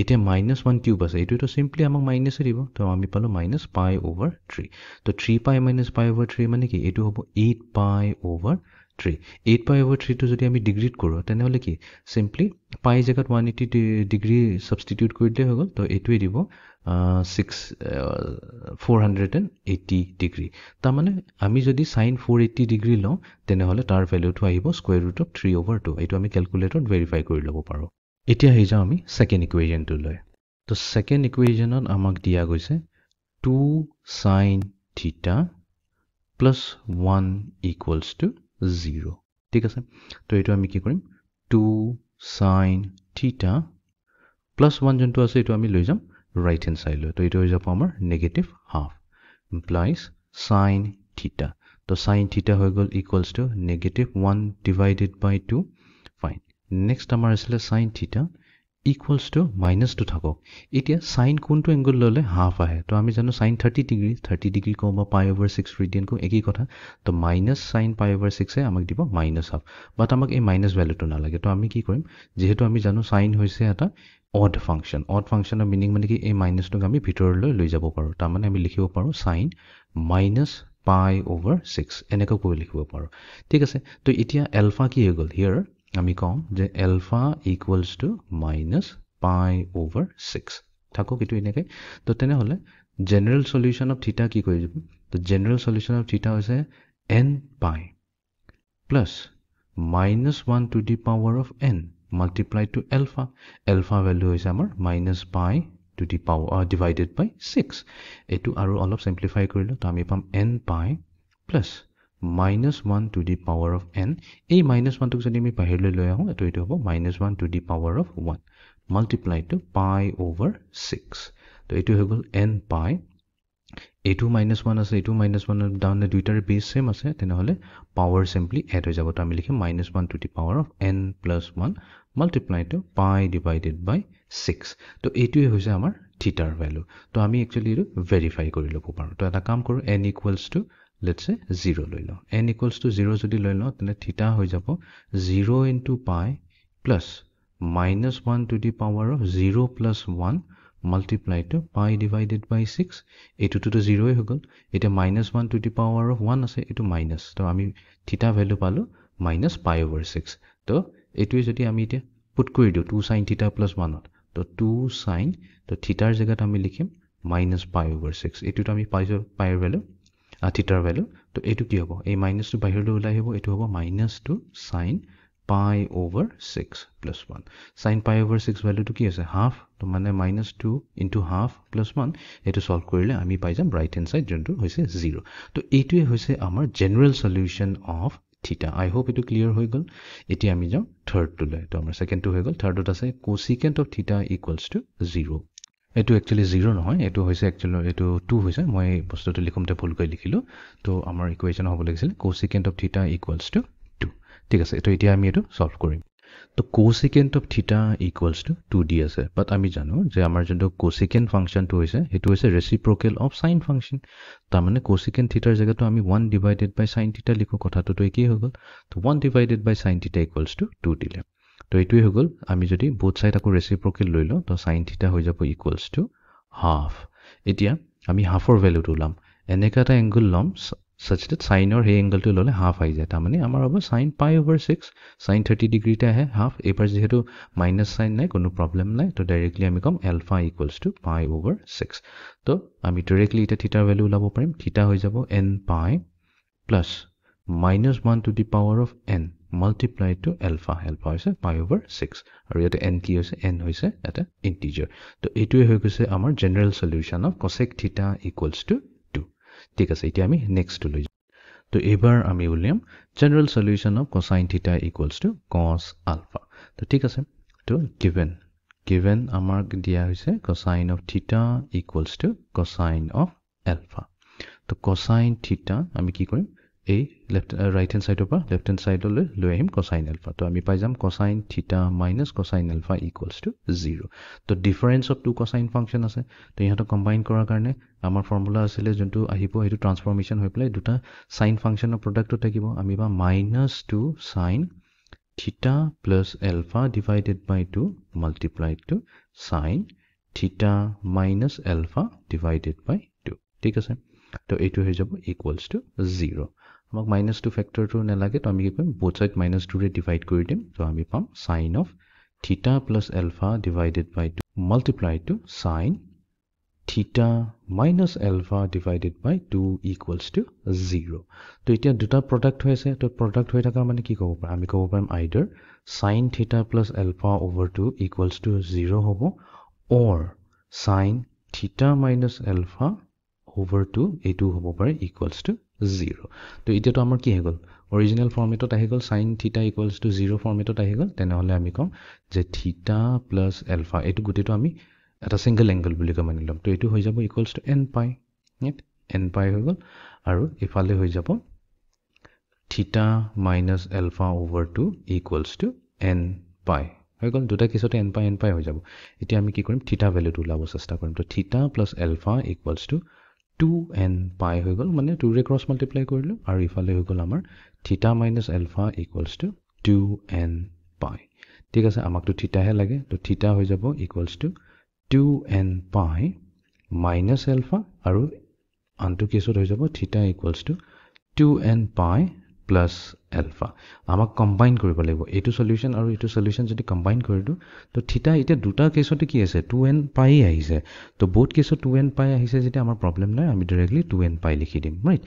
এতিয়া -1 কিউব আছে এইটো সিম্পলি আমাক মাইনাসে দিব তো আমি পালো -π/3 তো 3π-π/3 মানে কি এইটো হ'ব 8π/3 8π/3 টো যদি আমি ডিগ্ৰীত কৰো তেনেহলে কি সিম্পলি পাই জায়গাত 180 ডিগ্ৰী সাবস্টিটিউট কৰি দিলে হৈ গল তো এইটোৱে দিব 480 ডিগ্ৰী তাৰ মানে আমি যদি sin 480 ডিগ্ৰী লওঁ তেনেহলে তাৰ ভ্যালুটো আহিব √3/2 এইটো আমি ক্যালকুলেটৰত ভেৰিফাই কৰি ল'ব পাৰো এতিয়া আহি যাওঁ আমি সেকেন্ড ইকুৱেশ্যনটো লৈ তো সেকেন্ড ইকুৱেশ্যনত আমাক দিয়া গৈছে 2 sin θ plus 1 equals to 0 ঠিক আছে তো এইটো আমি কি কৰিম 2 sin θ plus 1 যোনটো আছে এইটো আমি লৈ যাম right hand side লৈ তো এইটো হৈ যাব আমাৰ negative half implies sin θ তো sin θ হৈ গল equals to negative 1 divided by 2 fine next আমাৰ আছিল sin θ equals to -2 থাকক এতিয়া sin কোনটো এংগল ললে হাফ আহে তো আমি জানো sin 30 ডিগ্ৰী কম বা π/6 ৰেডিয়ান কো একই কথা তো মাইনাস sin π/6 এ আমাক দিব -হাফ বাট আমাক এই মাইনাস ভ্যালুটো না লাগে তো আমি কি কৰিম যেহেতু আমি জানো sin হৈছে এটা odd ফাংশনৰ মিনিং মানে কি এই মাইনাসটোক আমি ভিতৰলৈ লৈ যাব পাৰো তাৰ মানে আমি লিখিব পাৰো sin -π/6 এনেকৈ কৈ লিখিব পাৰো ঠিক আছে তো এতিয়া আলফা কি হৈ গল হিয়াৰ আমি কম যে alpha equals to -π/6 থাকক এটো এনেকৈ তো তেনে হলে জেনারেল সলিউশন অফ θ কি কৰি যাব তো জেনারেল সলিউশন অফ θ হৈছে n pi plus -1 to the power of n multiplied to alpha value হৈছে আমাৰ -π to the power divided by 6 এটো আৰু অলপ সিম্পলিফাই কৰিলো তো আমি পাম n pi plus -1 to the power of n এই -1 টোক যদি আমি বাহিৰলৈ লৈ আহো এটো হ'ব -1 to the power of 1 multiplied to π/6 তো এটো হৈ গল n pi এটো -1 আছে এটো -1 ডাউনে দুইটাৰ বেস সেম আছে তেনেহলে পাৱাৰ সিম্পলি এড হৈ যাব তো আমি লিখিম -1 to the power of n plus 1 multiplied to pi divided by 6 তো এইটোৱে হৈছে আমাৰ থিটাৰ ভ্যালু তো আমি একচুয়ালি এটো ভেৰিফাই কৰি ল'ব পাৰো তো এটা কাম কৰো n equals to let's say 0 লৈ লওঁ n equals to 0 যদি লৈ লওঁ তেনে থিটা হৈ যাব 0 into pi plus -1 to the power of 0 plus 1 multiplied to pi divided by 6 এটো তো 0 হৈ গল এটা -1 to the power of 1 আছে এটো মাইনাস তো আমি থিটা ভ্যালু পালো -π/6 তো এটোই যদি আমি এটা পুট কৰি দিও 2 sin θ plus 1 তো 2 sin তো থিটাৰ জায়গাত আমি লিখিম -π/6 এটোটো আমি পাইছো পাইৰ ভ্যালু থিটাৰ ভ্যালু তো এটো কি হ'ব এই মাইনাসটো বাহিৰলৈ ওলাই আহিব এটো হ'ব -2 sin π/6 plus 1 sin π/6 ভ্যালুটো কি আছে হাফ তো মানে -2 into half plus 1 এটো সলভ কৰিলে আমি পাই যাম ৰাইট হ্যান্ড সাইড যোনটো হৈছে 0 তো এইটোৱে হৈছে আমাৰ জেনাৰেল সলিউশন অফ থিটা আই হোপ এটো ক্লিয়াৰ হৈ গল এটি আমি যাও থাৰ্ড টু লৈ তো আমাৰ সেকেন্ড টু হৈ গল থার্ডত আছে cosecant of theta equals to 0 এটো একচুয়ালি 0 নহয় এটো হৈছে একচুয়ালি এটো 2 হৈছে মই বস্তুটো লিখুমতে ভুল কৰি লিখিলো তো আমাৰ ইকুৱেশ্যন হ'ব লাগিছিল cosecant of theta equals to 2 ঠিক আছে তো এতিয়া আমি এটো সলভ কৰিম তো cosecant of theta equals to 2d আছে বাট আমি জানো যে আমাৰ যোনটো cosecant ফাংশনটো হৈছে হেতু হৈছে ৰেচিপ্ৰকেল অফ sin ফাংশন তাৰ মানে cosecant থিটাৰ জায়গাটো আমি 1 divided by sin theta লিখো কথাটো তো একেই হৈ গল তো 1 divided by sin theta equals to 2 দিলে তো এইটোই হৈ গল আমি যদি বোথ সাইড আকো ৰেচিপ্ৰকেল লৈ লওঁ তো sin theta হৈ যাব equals to half এতিয়া আমি হাফৰ ভ্যালুটো উলাম এনেকা এটা এংগল লম such that sin or he angle to lole half আই যায় তামানে আমাৰ হ'ব sin π/6 sin 30 ডিগ্ৰী তে আহে half এবাৰ যেহেতু মাইনাস সাইন নাই কোনো প্ৰবলেম নাই তো ডাইৰেক্টলি আমি কম alpha equals to π/6 তো আমি ডাইৰেক্টলি এটা থিটাৰ ভ্যালু উলাব পাৰিম থিটা হৈ যাব n pi plus -1 to the power of n multiplied to alpha হৈছে π/6 আৰু ইয়াতে n কি হৈছে n হৈছে এটা ইন্টিজাৰ তো এইটোৱে হৈ গৈছে আমাৰ general solution of cosec theta equals to 2 ঠিক আছে এতিয়া আমি নেক্সট লৈ তো এবাৰ আমি উলিয়াম general solution of cosine theta equals to cos alpha তো ঠিক আছে তো given আমাক দিয়া হৈছে cosine of theta equals to cosine of alpha তো cosine theta আমি কি কৰিম এই লেফট ৰাইট হ্যান্ড সাইডৰ পৰা লেফট হ্যান্ড সাইডলৈ লৈ আহিম cosine alpha তো আমি পাই যাম cosine theta minus cosine alpha equals to 0 তো difference of two cosine function আছে তো ইহঁতক কম্বাইন কৰাৰ কাৰণে আমাৰ ফৰ্মুলা আছিল যোনটো আহিব হেতু ট্ৰান্সফৰমেশন হৈ প্লাই দুটা sin ফাংশনৰ প্ৰডাক্টটো থাকিব আমি বা -2 sin theta plus alpha divided by 2 multiplied to sin theta minus alpha divided by 2 ঠিক আছে তো এইটো হৈ যাব equals to 0 আমাক minus 2 factor to নালাগে তো আমি কি কৰিম both side minus 2 ৰে divide কৰি দিম তো আমি পাম sin of theta plus alpha divided by 2 multiplied to sin theta minus alpha divided by 2 equals to 0 তো এতিয়া দুটা product হৈছে তো product হৈ থকা মানে কি ক'ব পাম আমি ক'ব পাম either sin theta plus alpha over 2 equals to 0 হ'ব or sin theta minus alpha over 2 এইটো হ'ব পাৰে equals to 0 তো এতিয়াতো আমাৰ কি হৈ গ'ল original formatত আহি গ'ল sin theta equals to 0 formatত আহি গ'ল তেনেহলে আমি কম যে theta plus alpha এইটো গুটিটো আমি এটা সিঙ্গল এঙ্গল বুলি কম মানি লম তো এইটো হৈ যাব equals to n pi n pi হৈ গ'ল আৰু ইফালে হৈ যাব theta minus alpha over 2 equals to n pi হৈ গ'ল দুটা কেছতে n pi হৈ যাব এতিয়া আমি কি কৰিম theta ভ্যালুটো উলাব চেষ্টা কৰিম তো theta plus alpha equals to 2n pi হৈ গ'ল মানে 2 ৰে ক্ৰস মাল্টিপ্লাই কৰিলো আৰু ইফালে হৈ গ'ল আমাৰ theta minus alpha equals to 2n pi ঠিক আছে আমাক তো theta হে লাগে তো theta হৈ যাব equals to 2n pi minus alpha আৰু আনটো কেছত হৈ যাব theta equals to 2n pi plus alpha আমাক কম্বাইন কৰিব লাগিব এইটো সলিউশন আৰু এইটো সলিউশন যদি কম্বাইন কৰি দিও তো থিটা এতিয়া দুটা কেছতে কি আছে 2n pi আহিছে তো বহুত কেছত 2n pi আহিছে যেটা আমাৰ প্ৰবলেম নাই আমি ডাইৰেক্টলি 2n pi লিখি দিম ৰাইট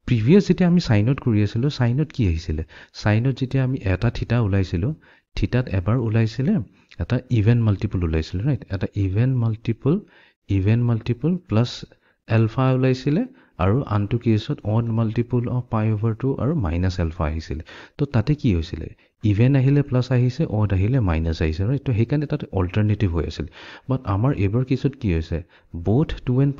প্ৰিভিয়াস যেটা আমি সাইনত কৰি আছিলো সাইনত কি আহিছিলে সাইনত যেটা আমি এটা থিটা ওলাইছিলো থিটাত এবাৰ ওলাইছিলে এটা ইভেন মাল্টিপল ওলাইছিলে ৰাইট এটা ইভেন মাল্টিপল প্লাস alpha ওলাইছিলে আৰু আনটো কেছত odd multiple of pi over 2 আৰু minus alpha আহিছিলে তো তাতে কি হৈছিলে ইভেন আহিলে প্লাস আহিছে odd আহিলে মাইনাস আহিছে ৰাইট তো হেকানে তাতে অল্টাৰনেটিভ হৈ আছিল বাট আমাৰ এবাৰ কেছত কি হৈছে both 2n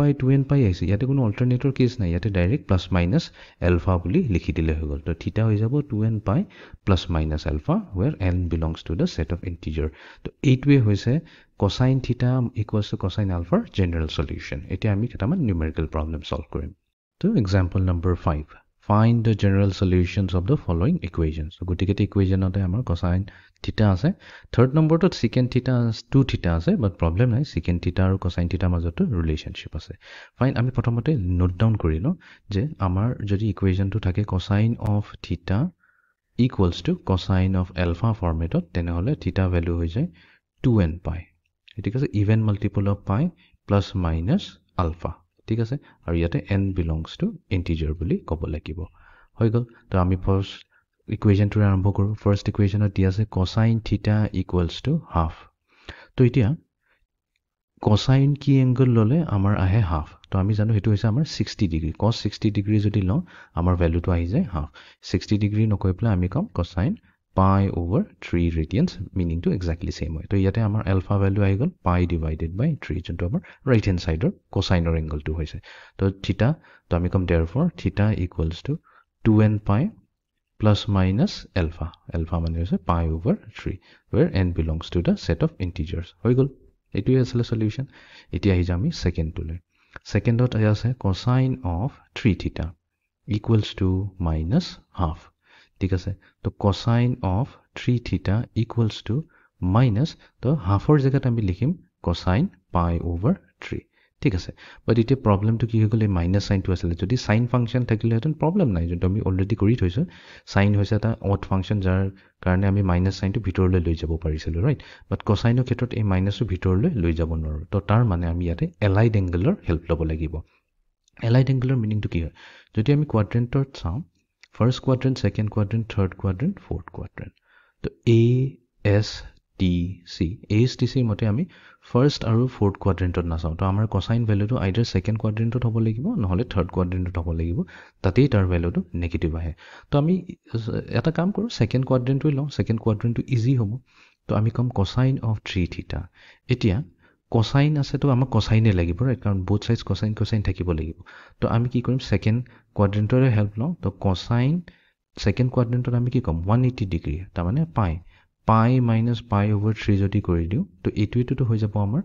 pi আহিছে ইয়াতে কোনো অল্টাৰনেটৰ কেছ নাই ইয়াতে ডাইৰেক্ট প্লাস মাইনাস alpha বুলি লিখি দিলে হৈ গ'ল তো থিটা হৈ যাব 2n pi plus minus alpha where n belongs to the set of integer তো এইটোৱে হৈছে cosine theta equals to cosine alpha general solution এতিয়া আমি কেটামান numerical problem solve কৰিম তো example number 5 find the general solutions of the following equations so gutikete equation ate amar cosine theta ase third number to secant theta 2 theta ase but problem nai secant theta aru cosine theta majoto relationship ase fine ami prothomote note down kori lo je amar jodi equation to thake cosine of theta equals to cosine of alpha format tenehole theta value hoy jay 2n pi etik ase even multiple of pi plus minus alpha ঠিক আছে আৰু ইয়াতে n belongs to integer বুলি ক'ব লাগিব হৈ গল তো আমি ফাৰ্স্ট ইকুৱেচনটো আৰম্ভ কৰো ফাৰ্স্ট ইকুৱেচনত দি আছে cosine theta equals to half তো এতিয়া cosine কি এংগল ললে আমাৰ আহে half তো আমি জানো হেতু হৈছে আমাৰ 60 ডিগ্ৰী cos 60 ডিগ্ৰী যদি লওঁ আমাৰ ভ্যালুটো আহি যায় half 60 ডিগ্ৰী নকৈ প্লা আমি কম cosine pi over 3 radians meaning to exactly same way to yate amar alpha value ahi gol pi divided by 3 jonto amar right hand side or cosine or angle to hoise to theta to ami kom therefore theta equals to 2n pi plus minus alpha mane hoise pi over 3 where n belongs to the set of integers hoi gol etu asle solution eti ahi jami second to le second dot ase cosine of 3 theta equals to minus half ঠিক আছে তো cosine of 3 theta equals to minus তো হাফৰ জায়গাত আমি লিখিম cosine pi over 3 ঠিক আছে বাট ইতে প্ৰবলেমটো কি হৈ গ'ল এই মাইনাস সাইনটো আছিল যদি সাইন ফাংশন থাকিলে হেতেন প্ৰবলেম নাই যোনটো আমি অলৰেডি কৰি থৈছো সাইন হৈছে এটা অড ফাংশন যাৰ কাৰণে আমি মাইনাস সাইনটো ভিতৰলৈ লৈ যাব পাৰিছিলো ৰাইট বাট কোসাইনৰ ক্ষেত্ৰত এই মাইনাসটো ভিতৰলৈ লৈ যাব নোৱাৰো তো তাৰ মানে আমি ইয়াতে এলাইড এংগলৰ হেল্প ল'ব লাগিব এলাইড এংগলৰ মিনিংটো কি হয় যদি আমি কোৱাড্ৰেন্টত চাওঁ First quadrant, second quadrant, third quadrant, fourth quadrant. So A, S, T, C. A, S, T, C mote ami first aru fourth quadrant ot na sao. To amar cosine value to either second quadrant ot hobo lagibo নহলে third quadrant ot hobo lagibo. Tate tar value to negative ahe. To ami eta kaam koru second quadrant to long second quadrant to easy hobo. To ami kom cosine of 3 theta. Etia cosine আছে তো আমাক cosine লাগিব রাইট কারণ both sides cosine থাকিব লাগিব তো আমি কি কৰিম সেকেন্ড কোয়াড্ৰেন্টৰে হেল্প লওঁ তো cosine সেকেন্ড কোয়াড্ৰেন্টত আমি কি কম 180 ডিগ্ৰী তাৰ মানে pi minus pi over 3 যদি কৰি দিও তো এইটো হৈ যাব আমাৰ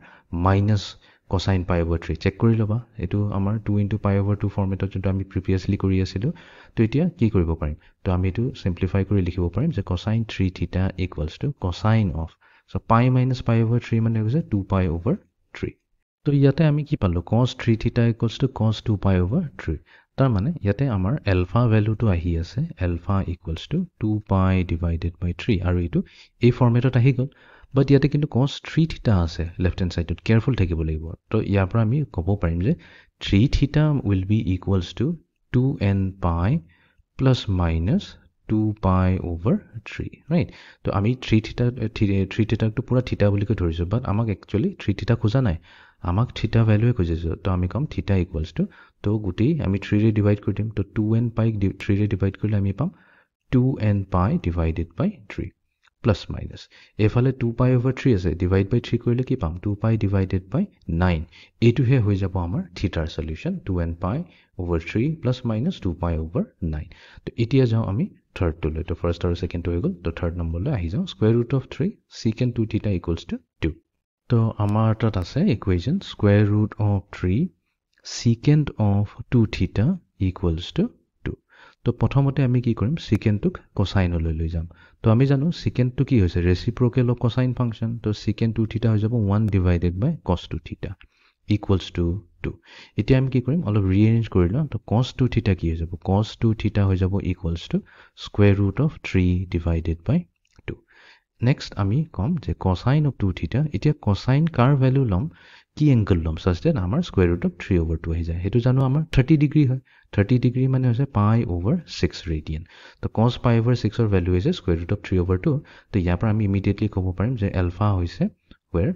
minus cosine pi over 3 check কৰি লবা এটো আমাৰ 2 into pi over 2 ফৰ্মেটত যোনটো আমি প্ৰিভিয়াসলি কৰি আছিলো তো এতিয়া কি কৰিব পাৰিম তো আমি এটো সিম্পলিফাই কৰি লিখিব পাৰিম যে cosine 3 theta equals to cosine of so pi minus pi over 3 মানে হৈছে 2 pi over 3 তো ইয়াতে আমি কি পালো cos 3 theta equals to cos 2 pi over 3 তাৰ মানে ইয়াতে আমাৰ alpha value to আহি আছে alpha equals to 2 pi divided by 3 আৰু এটো এই ফৰ্মেটত আহি গল But ইয়াতে কিন্তু cos 3 theta আছে left hand side to careful থাকিব লাগিব তো ইয়াৰ পৰা আমি ক'ব পাৰিম যে 3 theta will be equals to 2n pi plus minus 2 pi over 3 right তো আমি 3 theta to পুৰা theta বুলি কৈ ধৰিছো but আমাক actually 3 theta খোজা নাই আমাক theta value খুজিছো তো আমি কম theta equals to তো গুটি আমি 3 ৰে ডিভাইড কৰি দিম তো 2n pi 3 ৰে ডিভাইড কৰিলে আমি পাম 2n pi divided by 3 plus minus এফালে 2 pi over 3 আছে divide by 3 কৰিলে কি পাম 2 pi divided by 9 এটো হে হৈ যাব আমাৰ থিটাৰ solution 2n pi over 3 plus minus 2 pi over 9 তো এতিয়া যাও আমি থাৰ্ড টু লৈ তো ফাৰ্স্ট আৰু সেকেন্ড হৈ গল তো থাৰ্ড নম্বৰলৈ আহি যাও square root of 3 secant 2 theta equals to 2 তো আমাৰ তাত আছে equation square root of 3 secant of 2 theta equals to তো প্ৰথমতে আমি কি কৰিম secant-ক cosine লৈ যাম তো আমি জানো secant-টো কি হৈছে reciprocal of cosine function তো secant 2 theta হৈ যাব 1 divided by cos 2 theta equals to 2 এতিয়া আমি কি কৰিম অলপ ৰিএৰেঞ্জ কৰি লওঁ তো cos 2 theta কি হৈ যাব cos 2 theta হৈ যাব equals to square root of 3 divided by 2 next আমি কম যে cosine of 2 theta এতিয়া cosine কাৰ ভ্যালু লম কি এংগল লম such that আমাৰ square root of 3 over 2 আহি যায় হেতু জানো আমাৰ 30 ডিগ্ৰী হয় 30 degree মানে হৈছে pi over 6 radian তো cos pi over 6 or value is square root of 3 over 2 তো ইয়াৰ পৰা আমি immediately ক'ব পাৰিম যে alpha হৈছে where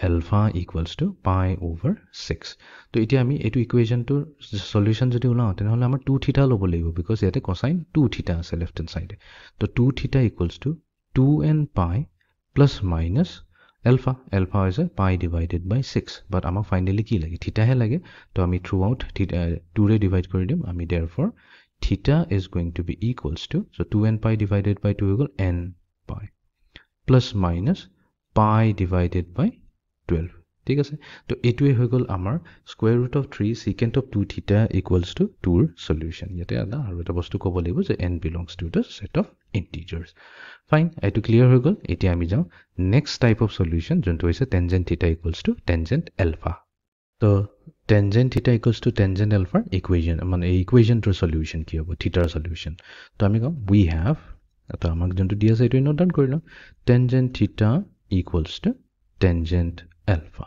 alpha equals to pi over 6 তো এতিয়া আমি এটো ইকুৱেচন টো সলিউশন যদি উলাও তেনেহলে আমাৰ 2 theta লব লাগিব because ইয়াতে cosine 2 theta আছে left hand side তো 2 theta equals to 2n pi plus minus alpha is pi divided by 6 but amok finally ki lage theta he lage to ami throughout theta 2 re divide kori dim ami therefore theta is going to be equals to so 2n pi divided by 2 equal n pi plus minus pi divided by 12 ঠিক আছে তো এটোই হৈ গল আমাৰ square root of 3 secant of 2 theta equals to 2 ৰ solution ইয়াতে আদা আৰু এটা বস্তু ক'ব লাগিব যে n belongs to the set of integers fine এটো ক্লিয়াৰ হৈ গল এতিয়া আমি যাও next type of solution যোনটো হৈছে tangent theta equals to tangent alpha তো tangent theta equals to tangent alpha equation মানে equation to solution কি হ'ব theta solution তো আমি কম we have তো আমাক যোনটো দিয়া আছে এটো নোট ডাউন কৰি লওঁ tangent theta equals to tangent alpha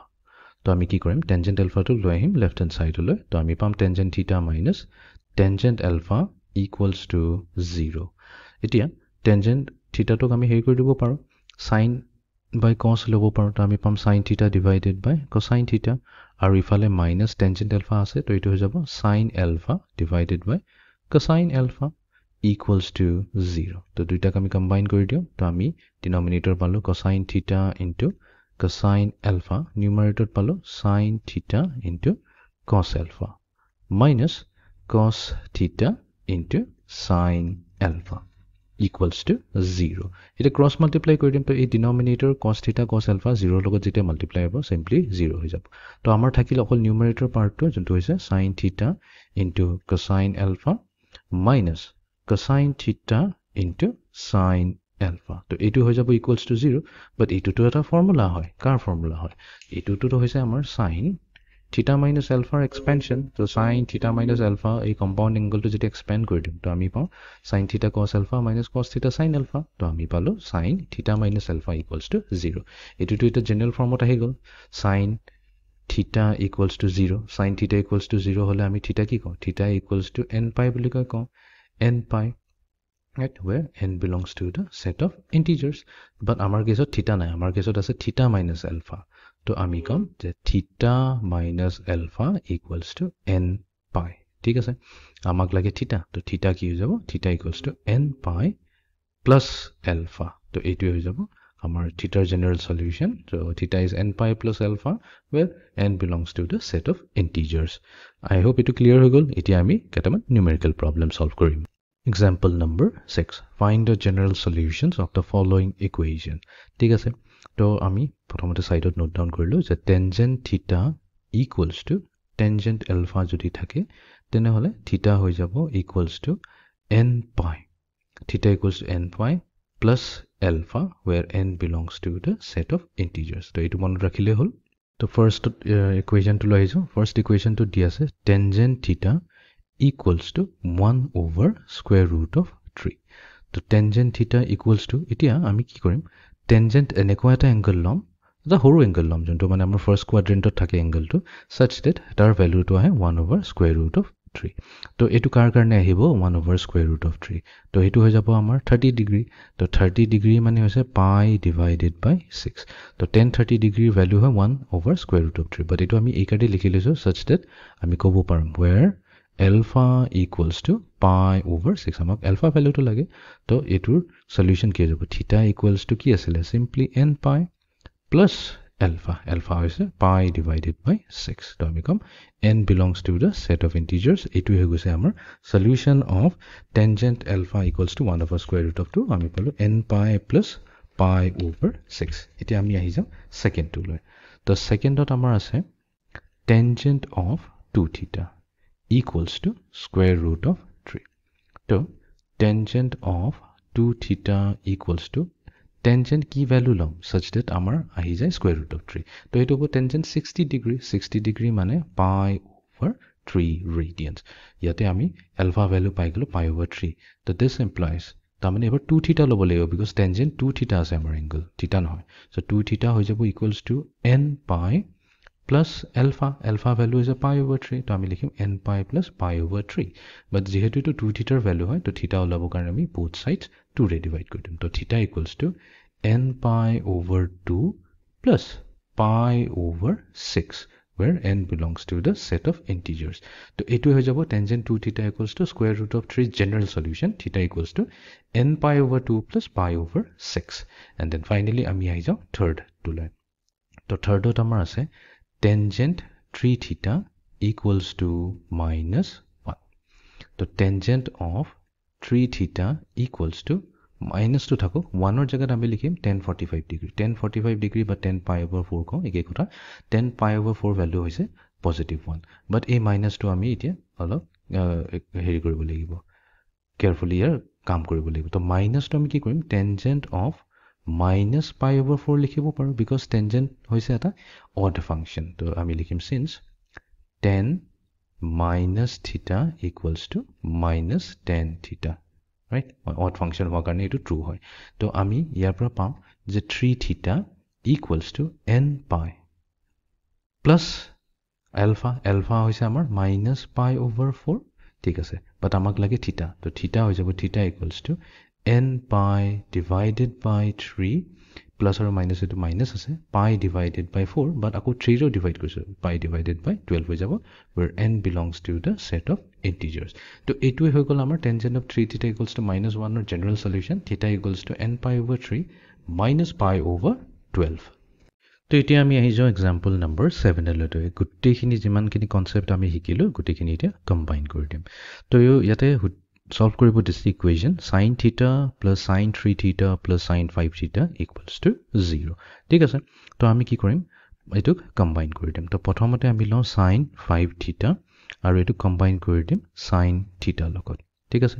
তো আমি কি কৰিম tangent alpha টো লৈ আহিম left hand side লৈ তো আমি পাম tangent theta minus tangent alpha equals to 0 এতিয়া tangent theta টোক আমি হেৰি কৰি দিব পাৰো sin by cos লব পাৰো তো আমি পাম sin theta divided by cosine theta আৰু ইফালে minus tangent alpha আছে তো এটো হৈ যাব sin alpha divided by cosine alpha equals to 0 তো দুইটাক আমি কম্বাইন কৰি দিও তো আমি ডিনোমিনেটৰ পালো cosine theta into cosine alpha numerator palo sin theta into cos alpha minus cos theta into sin alpha equals to 0 এটা cross multiply কৰি দিম তো এই denominator cos theta cos alpha 0 লগত যেতে multiply হ'ব simply 0 হৈ যাব তো আমাৰ থাকিল অকল numerator part টো যোনটো হৈছে sin theta into cosine alpha minus cosine theta into sin alpha তো এটো হৈ যাব equals to 0 but এটো তো এটা ফৰ্মুলা হয় কাৰ ফৰ্মুলা হয় এটো তো হৈছে আমাৰ sin theta minus alpha expansion so sin theta minus alpha এই compound angle to যেতে expand কৰি দিম তো আমি পাও sin theta cos alpha minus cos theta sin alpha তো আমি পালো sin theta minus alpha equals to 0 এটো তো এটা জেনাৰেল ফৰ্মত আহি গল sin theta equals to 0 sin theta equals to 0 হলে আমি theta কি কওঁ theta equals to n pi বুলি কওঁ n pi right where n belongs to the set of integers but amar case theta nai amar case ase theta minus alpha to ami kom je theta minus alpha equals to n pi ঠিক আছে আমাক লাগে theta to theta কি হৈ যাব theta equals to n pi plus alpha to এটো হৈ যাব আমাৰ theta general solution so theta is n pi plus alpha where n belongs to the set of integers I hope it clear হৈ গল এতিয়া আমি কেটামান numerical problem solve কৰিম Example number 6. Find the general solutions of the following equation. ঠিক আছে তো আমি প্ৰথমতে সাইডত নোট ডাউন কৰিলো যে টেনজেন্ট থিটা ইকুৱেলছ টু টেনজেন্ট এলফা যদি থাকে তেনেহলে থিটা হৈ যাব equals to n pi. Theta equals to n pi plus alpha where n belongs to the set of integers. So etu mon rakhile hol. So first equation to laiso. First equation to di ase tangent theta equals to 1 over square root of 3. So tangent theta equals to etia ami ki korim tangent eneko eta angle lom the horu angle lom jonto mane amar first quadrant ot thake angle to such that tar value to ahe 1 over square root of 3. তো এটু কার কারণে আহিব 1 over square root of 3. তো এটু হৈ যাব আমাৰ 30 ডিগ্ৰী. তো 30 ডিগ্ৰী মানে হৈছে pi divided by 6. তো tan 30 ডিগ্ৰীৰ ভ্যালু হয় 1 over square root of 3. বাট এটু আমি এই কাটি লিখি লৈছো such that আমি ক'ব পাৰোঁ where alpha equals to pi over 6. আমাক alpha ভ্যালুটো লাগে. তো এটুৰ সলিউশন কি হ'ব theta equals to কি আছিল simply n pi plus alpha. Alpha is pi divided by 6. So we come n belongs to the set of integers. It will go say our solution of tangent alpha equals to 1 over square root of 2. Ami palu n pi plus pi over 6. Iti ami ahi jam second to loy. The second dot amar ase tangent of 2 theta equals to square root of 3. So tangent of 2 theta equals to tangent কি value লম such that আমাৰ আহি যায় square root of 3. তো এটো হ'ব tangent 60 degree. 60 degree মানে pi over 3 radians. ইয়াতে আমি alpha value পাই গলো pi over 3. তো this implies তাৰমানে এবাৰ 2 theta ল'ব লাগিব because tangent 2 theta আছে আমাৰ angle theta নহয়. So 2 theta হৈ যাব equals to n pi plus alpha. Alpha value is a pi over 3. তো আমি লিখিম n pi plus pi over 3. But যেহেতু এটো 2 theta value হয় তো theta ওলাব কাৰণে আমি both sides 2 ৰে divide কৰি দিম. তো theta equals to n pi over 2 plus pi over 6 where n belongs to the set of integers. So etu হৈ যাব tangent 2 theta equals to square root of 3 general solution. Theta equals to n pi over 2 plus pi over 6. And then finally ami ahi jao third to line. So third dot amar ase tangent 3 theta equals to minus 1. So tangent of 3 theta equals to minus to থাকো 1 or জায়গাত আমি লিখিম tan 45 degree. Tan 45 degree বা tan pi over 4 কও একে কথা. Tan pi over 4 ভ্যালু হৈছে positive 1. But এই minus to আমি এতিয়া অলপ হেৰি কৰিব লাগিব. Carefully ইয়াৰ কাম কৰিব লাগিব. তো minus to আমি কি কৰিম tangent of minus pi over 4 লিখিব পাৰো because tangent হৈছে এটা odd function. তো আমি লিখিম since tan minus theta equals to minus tan theta. Right? Odd function হোৱাৰ কাৰণে এটো true হয়. তো আমি ইয়াৰ পৰা পাম যে 3 theta equals to n pi plus alpha. Alpha হৈছে আমাৰ minus pi over 4. ঠিক আছে. But আমাক লাগে theta. তো theta হৈ যাব theta equals to n pi divided by 3 plus or minus eto minus আছে pi divided by 4 but আকৌ 3 ro divide কৰিছো pi divided by 12 হৈ যাব where n belongs to the set of integers. তো এটোই হৈ গল আমাৰ tangent of 3 theta equals to minus 1 or general solution. Theta equals to n pi over 3 minus pi over 12. তো এতিয়া আমি আহি যাও example number 7 এলৈতে গুটেখিনি যিমানখিনি কনসেপ্ট আমি শিকিলো গুটেখিনি এতিয়া কম্বাইন কৰি দিম. তো ইয়াতে solve কৰিব this equation sin theta plus sin 3 theta plus sin 5 theta equals to 0. ঠিক আছে. তো আমি কি কৰিম এটুক কম্বাইন কৰি দিম. তো প্ৰথমতে আমি লওঁ sin 5 theta আৰু এটুক কম্বাইন কৰি দিম sin theta লগত. ঠিক আছে.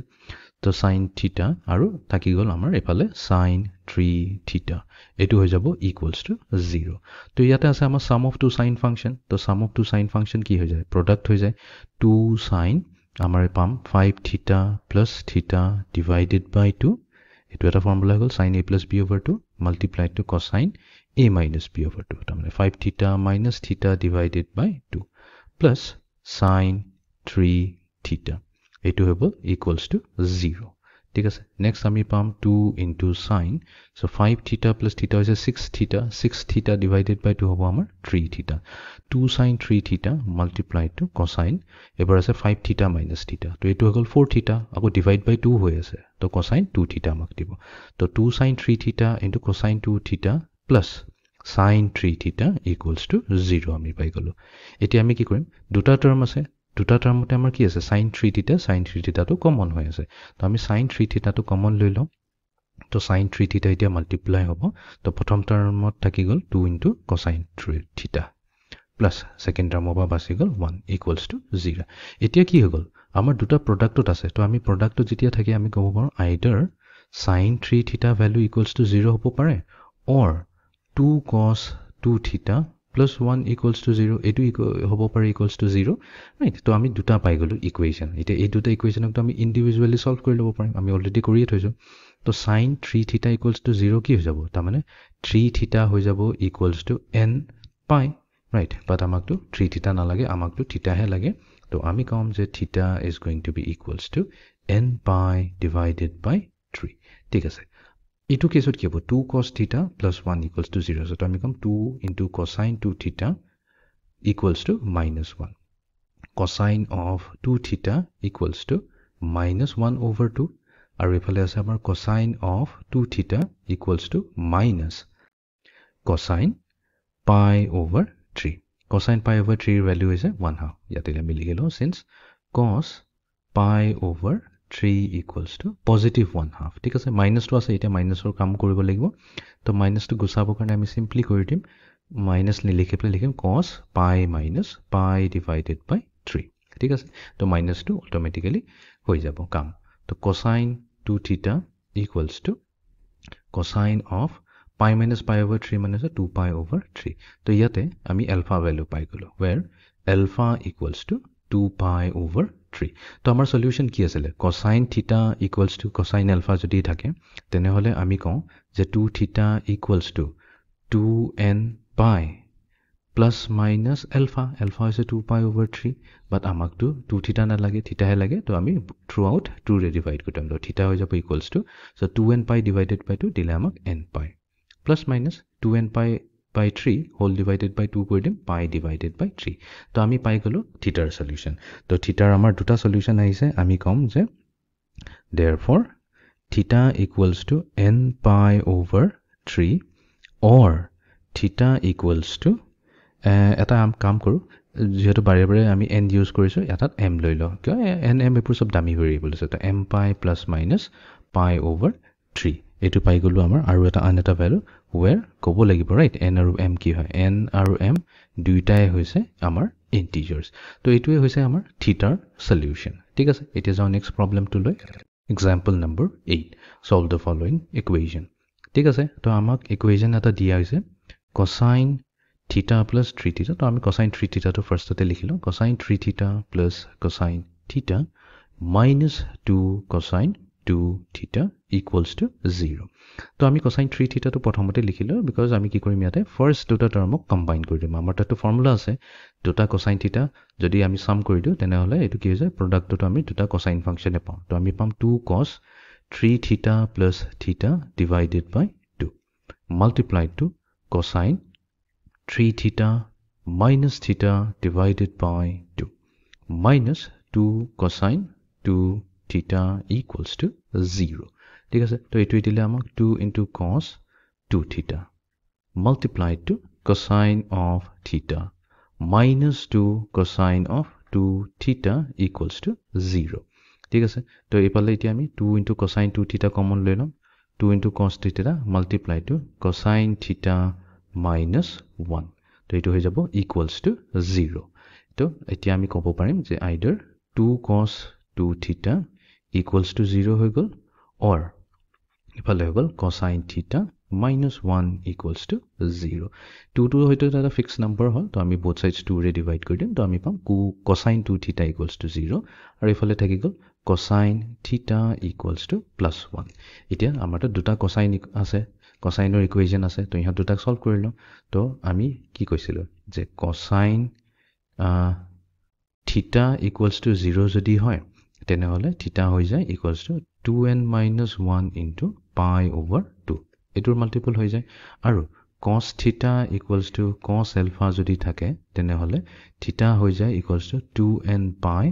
তো sin theta আৰু থাকি গল আমাৰ এফালে sin 3 theta এটু হৈ যাব equals to 0. তো ইয়াতে আছে আমাৰ sum of two sin function. তো sum of two sin function কি হৈ যায় product হৈ যায় 2 sin আমাৰ পাম 5 theta plus theta divided by 2. এটো এটা ফৰ্মুলা হ'ল sin a plus b over 2 multiplied to cosine a minus b over 2. তাৰমানে 5 theta minus theta divided by 2 plus sin 3 theta. এটো হ'ব equals to 0. ঠিক আছে. নেক্সট আমি পাম 2 into sin. So 5 theta plus theta is 6 theta. 6 theta divided by 2 হ'ব আমাৰ 3 theta. 2 sin 3 theta multiplied to cosine. এবাৰ আছে 5 theta minus theta. তো এটো হ'ল 4 theta. আকৌ divide by 2 হৈ আছে. তো cosine 2 theta আমাক দিব. তো 2 sin 3 theta into cosine 2 theta plus sin 3 theta equals to 0 আমি পাই গলো. এতিয়া আমি কি কৰিম দুটা টাৰ্ম আছে দুটা টাৰ্মতে আমাৰ কি আছে sin 3 theta তো কমন হৈ আছে. তো আমি sin 3 theta তো কমন লৈ লওঁ তো sin 3 থিটা এতিয়া মাল্টিপ্লাই হ'ব তো প্ৰথম টাৰ্মত থাকি গ'ল 2 ইনটু cosine 3 থিটা প্লাস সেকেন্ড টাৰ্মৰ পৰা বাছি গ'ল 1 ইকুৱেলছ টু 0 এতিয়া কি হৈ গ'ল আমাৰ দুটা প্ৰডাক্টত আছে তো আমি প্ৰডাক্টত যেতিয়া থাকে আমি ক'ব পাৰোঁ আইদাৰ sin 3 থিটা ভ্যালু ইকুৱেলছ টু 0 হ'ব পাৰে অৰ 2 cos 2 থিটা plus 1 equals to 0 এটো হ'ব পাৰে equals to 0 ৰাইট তো আমি দুটা পাই গলো ইকুৱেশ্যন এতিয়া এই দুটা ইকুৱেশ্যনক আমি ইন্ডিভিজুয়ালি সলভ কৰি ল'ব পাৰিম আমি অলৰেডি কৰিয়ে থৈছো তো sin 3 থিটা equals to 0 কি হৈ যাব তাৰ মানে 3 থিটা হৈ যাব equals to n pi right but আমাক তো 3 থিটা নালাগে আমাক তো থিটা হে লাগে তো আমি কম যে থিটা is going to be equals to n pi divided by 3 ঠিক আছে এইটো কেছত কি হ'ব 2 cos theta plus 1 equals to 0 so আমি কম 2 into cosine 2 theta equals to minus 1 cosine of 2 theta equals to minus 1 over 2 আৰু এফালে আছে আমাৰ cosine of 2 theta equals to minus cosine pi over 3 cosine pi over 3 এর ভ্যালু হৈছে 1/2 ইয়াতে আমি লিখিলো since cos pi over 3 equals to positive 1/2 ঠিক আছে মাইনাস তো আছে এটা মাইনাসৰ কাম কৰিব লাগিব তো মাইনাস তো গুছাবৰ কাৰণে আমি সিম্পলি কৰি দিম মাইনাস লিখি পেলাই লিখিম cos pi minus pi divided by 3 ঠিক আছে তো মাইনাস তো অটোমেটিক্যালি হৈ যাব কাম তো cosine 2 theta equals to cosine of pi minus pi over 3 মানে 2 pi over 3 তো ইয়াতে আমি alpha value পাই গলো where alpha equals to 2 pi over 3 তো আমাৰ সলিউশন কি আছিল cosine theta equals to cosine alpha যদি থাকে তেনেহলে আমি কওঁ যে 2 theta equals to 2n pi plus minus alpha alpha is 2 pi over 3 but আমাক তো 2 theta না লাগে theta হে লাগে তো আমি throughout 2 ৰে ডিভাইড কৰিম তো theta হৈ যাব equals to so 2n pi divided by 2 দিলে আমাক n pi plus minus 2n pi by 3 whole divided by 2 কৰি দিম pi divided by 3 তো আমি পাই গলো থিটাৰ সলিউশন তো থিটাৰ আমাৰ দুটা সলিউশন আহিছে আমি কম যে therefore theta equals to n pi over 3 or theta equals to এটা কাম কৰো যেহেতু বাৰে বাৰে আমি n ইউজ কৰিছো এটাত m লৈ ল কিয় n m এপুৰ সব দামি ভেৰিয়েবল আছে তো m pi plus minus pi over 3 এটো পাই গলো আমাৰ আৰু এটা আন এটা ভ্যালু where ক'ব লাগিব ৰাইট n আৰু m কি হয় n আৰু m দুইটাই হৈছে আমাৰ ইন্টিজাৰ্স তো এটোৱে হৈছে আমাৰ থিটাৰ সলিউশন ঠিক আছে এতিয়া যাও নেক্সট প্ৰবলেমটো লৈ example number 8 solve the following equation ঠিক আছে তো আমাক ইকুৱেশ্যন এটা দিয়া হৈছে cosine theta plus 3 theta তো আমি cosine 3 theta তো ফাৰ্ষ্টতে লিখিলো cosine 3 theta plus cosine theta minus 2 cosine 2 theta equals to 0 তো আমি cosine 3 theta তো প্ৰথমতে লিখিলো because আমি কি কৰিম ইয়াতে ফাৰ্স্ট দুটা টাৰ্মক কম্বাইন কৰি দিম আমাৰ তাতো ফৰ্মুলা আছে দুটা cosine theta যদি আমি সাম কৰি দিও তেনেহলে এটো কি হৈ যায় প্ৰডাক্টটো আমি দুটা cosine ফাংচনে পাম তো আমি পাম 2 cos 3 theta plus theta divided by 2 multiplied to cosine 3 theta minus theta divided by 2 minus 2 cosine 2 theta equals to 0 ঠিক আছে তো এটো দিলে আমাক 2 into cos 2 theta multiplied to cosine of theta minus 2 cosine of 2 theta equals to 0 ঠিক আছে তো এপালে এতিয়া আমি 2 into cosine 2 theta কমন লৈ লম 2 into cos theta multiplied to cosine theta minus 1 তো এটো হৈ যাব equals to 0 তো এতিয়া আমি ক'ব পাৰিম যে either 2 cos 2 theta equals to 0 হৈ গল or ইফালে হৈ গল cosine theta minus 1 equals to 0 2 to হয়তো এটা ফিক্স নাম্বার হয় তো আমি both sides 2 ৰে ডিভাইড কৰি দিম তো আমি পাম cosine 2 theta equals to 0 আৰু ইফালে থাকি গল cosine theta equals to plus 1 এতিয়া আমাৰটা দুটা cosine আছে cosine ইকুৱেশ্যন আছে তো ইহত দুটাক সলভ কৰিলো তো আমি কি কৈছিলো যে cosine theta equals to 0 যদি হয় তেনেহলে theta হৈ যায় equals to 2n minus 1 into pi over 2 এটোৰ multiple হৈ যায় আৰু cos theta equals to cos alpha যদি থাকে তেনেহলে theta হৈ যায় equals to 2n pi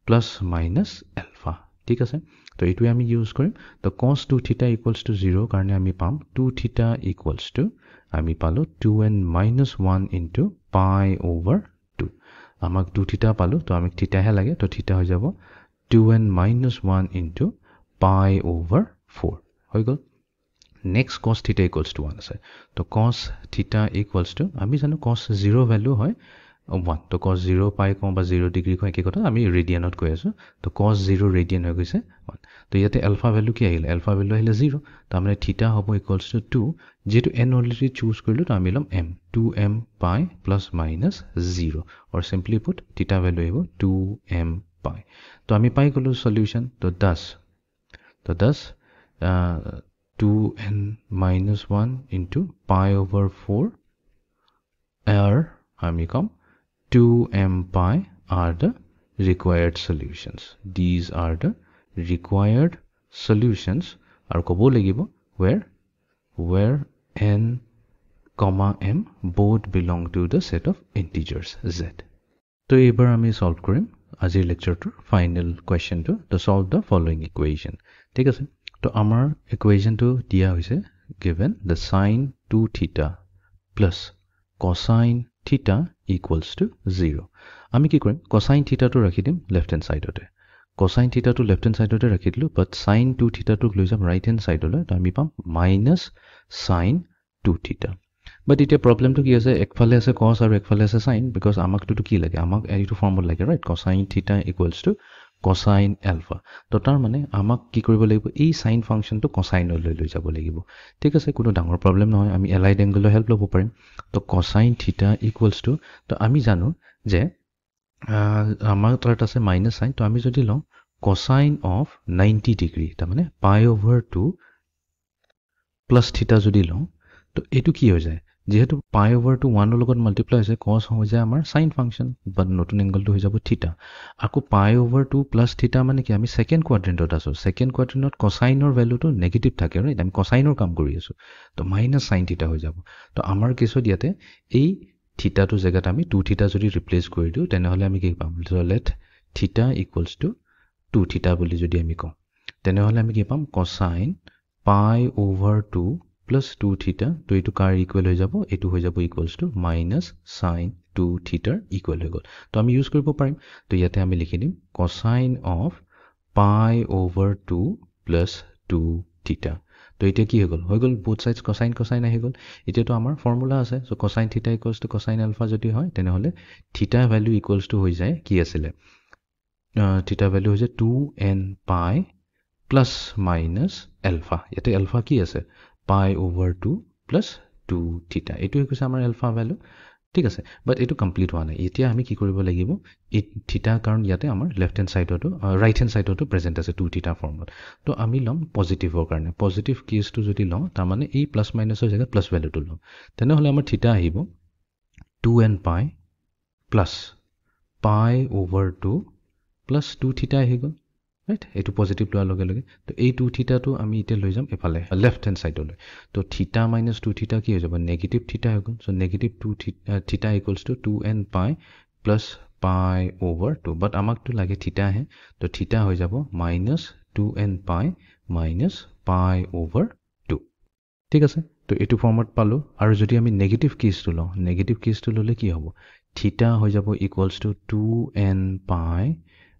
plus minus alpha ঠিক আছে তো এটোই আমি ইউজ কৰিম তো cos 2 theta equals to 0 কাৰণে আমি পাম 2 theta equals to আমি পালো 2n minus 1 into pi over 2 আমাক 2 theta পালো তো আমি theta হে লাগে তো theta হৈ যাব 2n minus 1 into pi over 4 হৈ গল নেক্সট cos থিটা ইকুৱেলছ টু 1 আছে তো cos থিটা ইকুৱেলছ টু আমি জানো cos 0 ভ্যালু হয় 1 তো cos 0 পাই কম বা 0 ডিগ্ৰী কম একে কথা আমি ৰেডিয়ানত কৈ আছো তো cos 0 ৰেডিয়ান হৈ গৈছে 1 তো ইয়াতে আলফা ভ্যালু কি আহিলে আলফা ভ্যালু আহিলে 0 তো মানে থিটা হ'ব ইকুৱেলছ টু 2 যেটো n অলৰেডি চুজ কৰিলো তো আমি লম m 2m pi plus minus 0 or simply put theta value আহিব 2m pi তো আমি পাই গলো সলিউশন তো 10 2n minus 1 into pi over 4 or আমি কম 2m pi are the required solutions. These are the required solutions are kobo lagibo where n comma m both belong to the set of integers z. So ebar ami solve korim ajir lecture tur final question to solve the following equation. Thik ase to amar equation to dia hoise given the sin 2 theta plus cosine theta equals to 0. আমি কি কৰিম cosine theta to ৰাখি দিম left hand side ote cosine theta to left hand side ote ৰাখি দিলো but sin 2 theta to লৈ যাম right hand side ole তো আমি পাম minus sin 2 theta but এটা problem to কি আছে একফালে আছে cos আৰু একফালে আছে sin because আমাক তো কি লাগে আমাক এইটো ফৰ্মুলা লাগে right cosine theta equals to cosine alpha তো তাৰ মানে আমাক কি কৰিব লাগিব এই sin function to cosine লৈ যাব লাগিব ঠিক আছে কোনো ডাঙৰ problem নহয় আমি allied angle হেল্প লব পাৰিম তো cosine theta equals to তো আমি জানো যে আমাৰ তাত আছে minus sin তো আমি যদি লওঁ cosine of 90 degree তাৰ মানে pi over 2 plus theta যদি লওঁ তো এটো কি হৈ যায় যেহেতু pi over to 1 লগত মাল্টিপ্লাই হৈছে cos হৈ যায় আমাৰ sin function বাট নতুন এংগলটো হৈ যাব থিটা আকৌ pi over 2 plus theta মানে কি আমি সেকেন্ড কোয়াড্ৰেন্টত আছো সেকেন্ড কোয়াড্ৰেন্টত cosine ৰ ভ্যালুটো নেগেটিভ থাকে ৰাইট আমি cosine ৰ কাম কৰি আছো তো minus sin theta হৈ যাব তো আমাৰ কেছত ইয়াতে এই theta to জায়গাত আমি 2 theta যদি ৰিপ্লেস কৰি দিও তেনেহলে আমি কি পাম so let theta equals to 2 theta বুলি যদি আমি কওঁ তেনেহলে আমি কি পাম cosine pi over 2 plus 2 theta to etu car equal হৈ যাব etu হৈ যাব equals to minus sin 2 theta equal হৈ গল তো আমি ইউজ কৰিব পাৰিম তো ইয়াতে আমি লিখি দিম cosine of pi over 2 plus 2 theta তো এটা কি হৈ গল both sides cosine আহি গল এটা তো আমাৰ ফৰ্মুলা আছে so cosine theta equals to cosine alpha যদি হয় তেনেহলে theta value equals to হৈ যায় কি আছিল theta value হৈ যায় 2n pi plus minus alpha ইয়াতে alpha কি আছে pi over 2 plus 2 theta এটো হৈছে আমাৰ alpha value ঠিক আছে বাট এটো কমপ্লিট হোৱা নাই এতিয়া আমি কি কৰিব লাগিব এই থিটা কাৰণ ইয়াতে আমাৰ লেফট হ্যান্ড সাইডটো ৰাইট হ্যান্ড সাইডটো প্ৰেজেন্ট আছে 2 থিটা ফৰ্মত তো আমি লম পজিটিভৰ কাৰণে পজিটিভ কেছটো যদি লওঁ তাৰ মানে এই প্লাস মাইনাসৰ জায়গাত প্লাস ভ্যালুটো লম তেনেহলে আমাৰ থিটা আহিব 2n pi plus pi over 2 plus 2 theta আহি গল right এটো পজিটিভ লোৱাৰ লগে লগে তো এই 2 থিটা তো আমি ইতে লৈ যাম এফালে লেফট হ্যান্ড সাইডলৈ তো থিটা minus 2 theta কি হৈ যাব নেগেটিভ থিটা হৈ গল so negative 2 theta equals to 2n pi plus pi over 2 but আমাক তো লাগে থিটা হে তো থিটা হৈ যাব minus 2n pi minus pi over 2 ঠিক আছে তো এটো ফৰ্মত পালো আৰু যদি আমি নেগেটিভ কেছটো লওঁ নেগেটিভ কেছটো ললে কি হ'ব থিটা হৈ যাব equals to 2n pi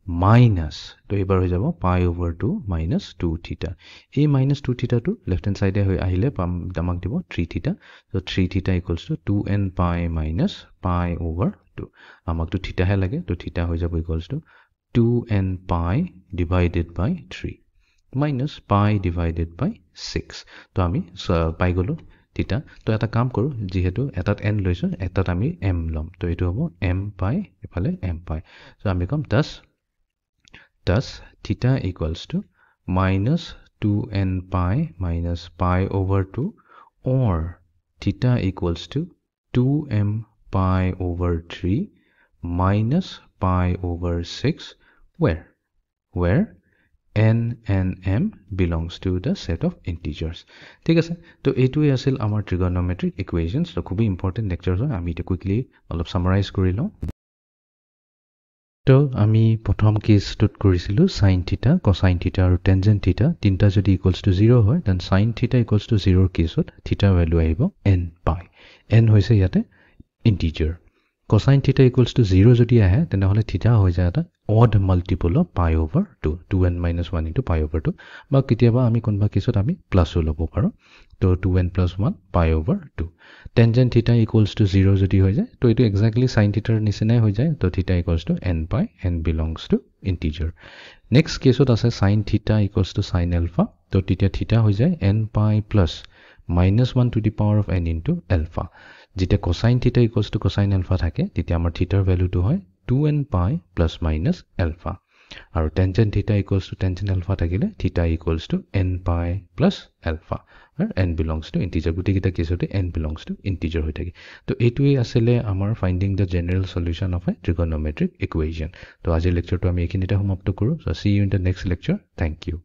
minus তো এবাৰ হৈ যাব pi over 2 minus 2 theta এই minus 2 theta to left hand side হৈ আহিলে আমাক দিব 3 theta so 3 theta equals to 2n pi minus pi over 2 আমাক তো theta হে লাগে তো theta হৈ যাব equals to 2n pi divided by 3 minus pi divided by 6 তো আমি পাই গলো theta তো এটা কাম কৰো যেহেতু এটাত n লৈছো এটাত আমি m লম তো এটো হ'ব m pi এফালে m pi so আমি কম thus theta equals to minus 2n pi minus pi over 2 or theta equals to 2m pi over 3 minus pi over 6 where n and m belongs to the set of integers ঠিক আছে তো এইটোই আছিল আমাৰ trigonometric equations তো খুবই ইম্পৰ্টেন্ট লেকচাৰ হয় আমি এটা কুইকলি অলপ সামাৰাইজ কৰি লওঁ তো আমি প্ৰথম কেছটোত কৰিছিলো sin theta cosine theta আৰু tangent theta তিনটা যদি equals to 0 হয় then sin theta equals to 0 কেছত theta value আহিব n pi n হৈছে ইয়াতে integer cosine theta equals to 0 যদি আহে তেনেহলে theta হৈ যায় এটা odd multiple of pi over 2 2n minus 1 into pi over 2 বা কেতিয়াবা আমি কোনবা কেছত আমি প্লাসও ল'ব পাৰো তো 2n plus 1 pi over 2 tangent theta equals to 0 যদি হৈ যায় তো এটো exactly sin theta ৰ নিচিনাই হৈ যায় তো theta equals to n pi n belongs to integer next কেছত আছে sin theta equals to sin alpha তো তেতিয়া theta হৈ যায় n pi plus minus 1 to the power of n into alpha যেতিয়া cosine theta equals to cosine alpha থাকে তেতিয়া আমাৰ theta ৰ ভ্যালুটো হয় 2n pi plus minus alpha আৰু tangent theta equals to tangent alpha থাকিলে theta equals to n pi plus alpha আৰু n belongs to integer গুটিকিটা কেছতে n belongs to integer হৈ থাকে তো এইটোই আসলে আমাৰ finding the general solution of a trigonometric equation তো আজিৰ লেকচাৰটো আমি এইখিনিতে সমাপ্ত কৰো so see you in the next lecture thank you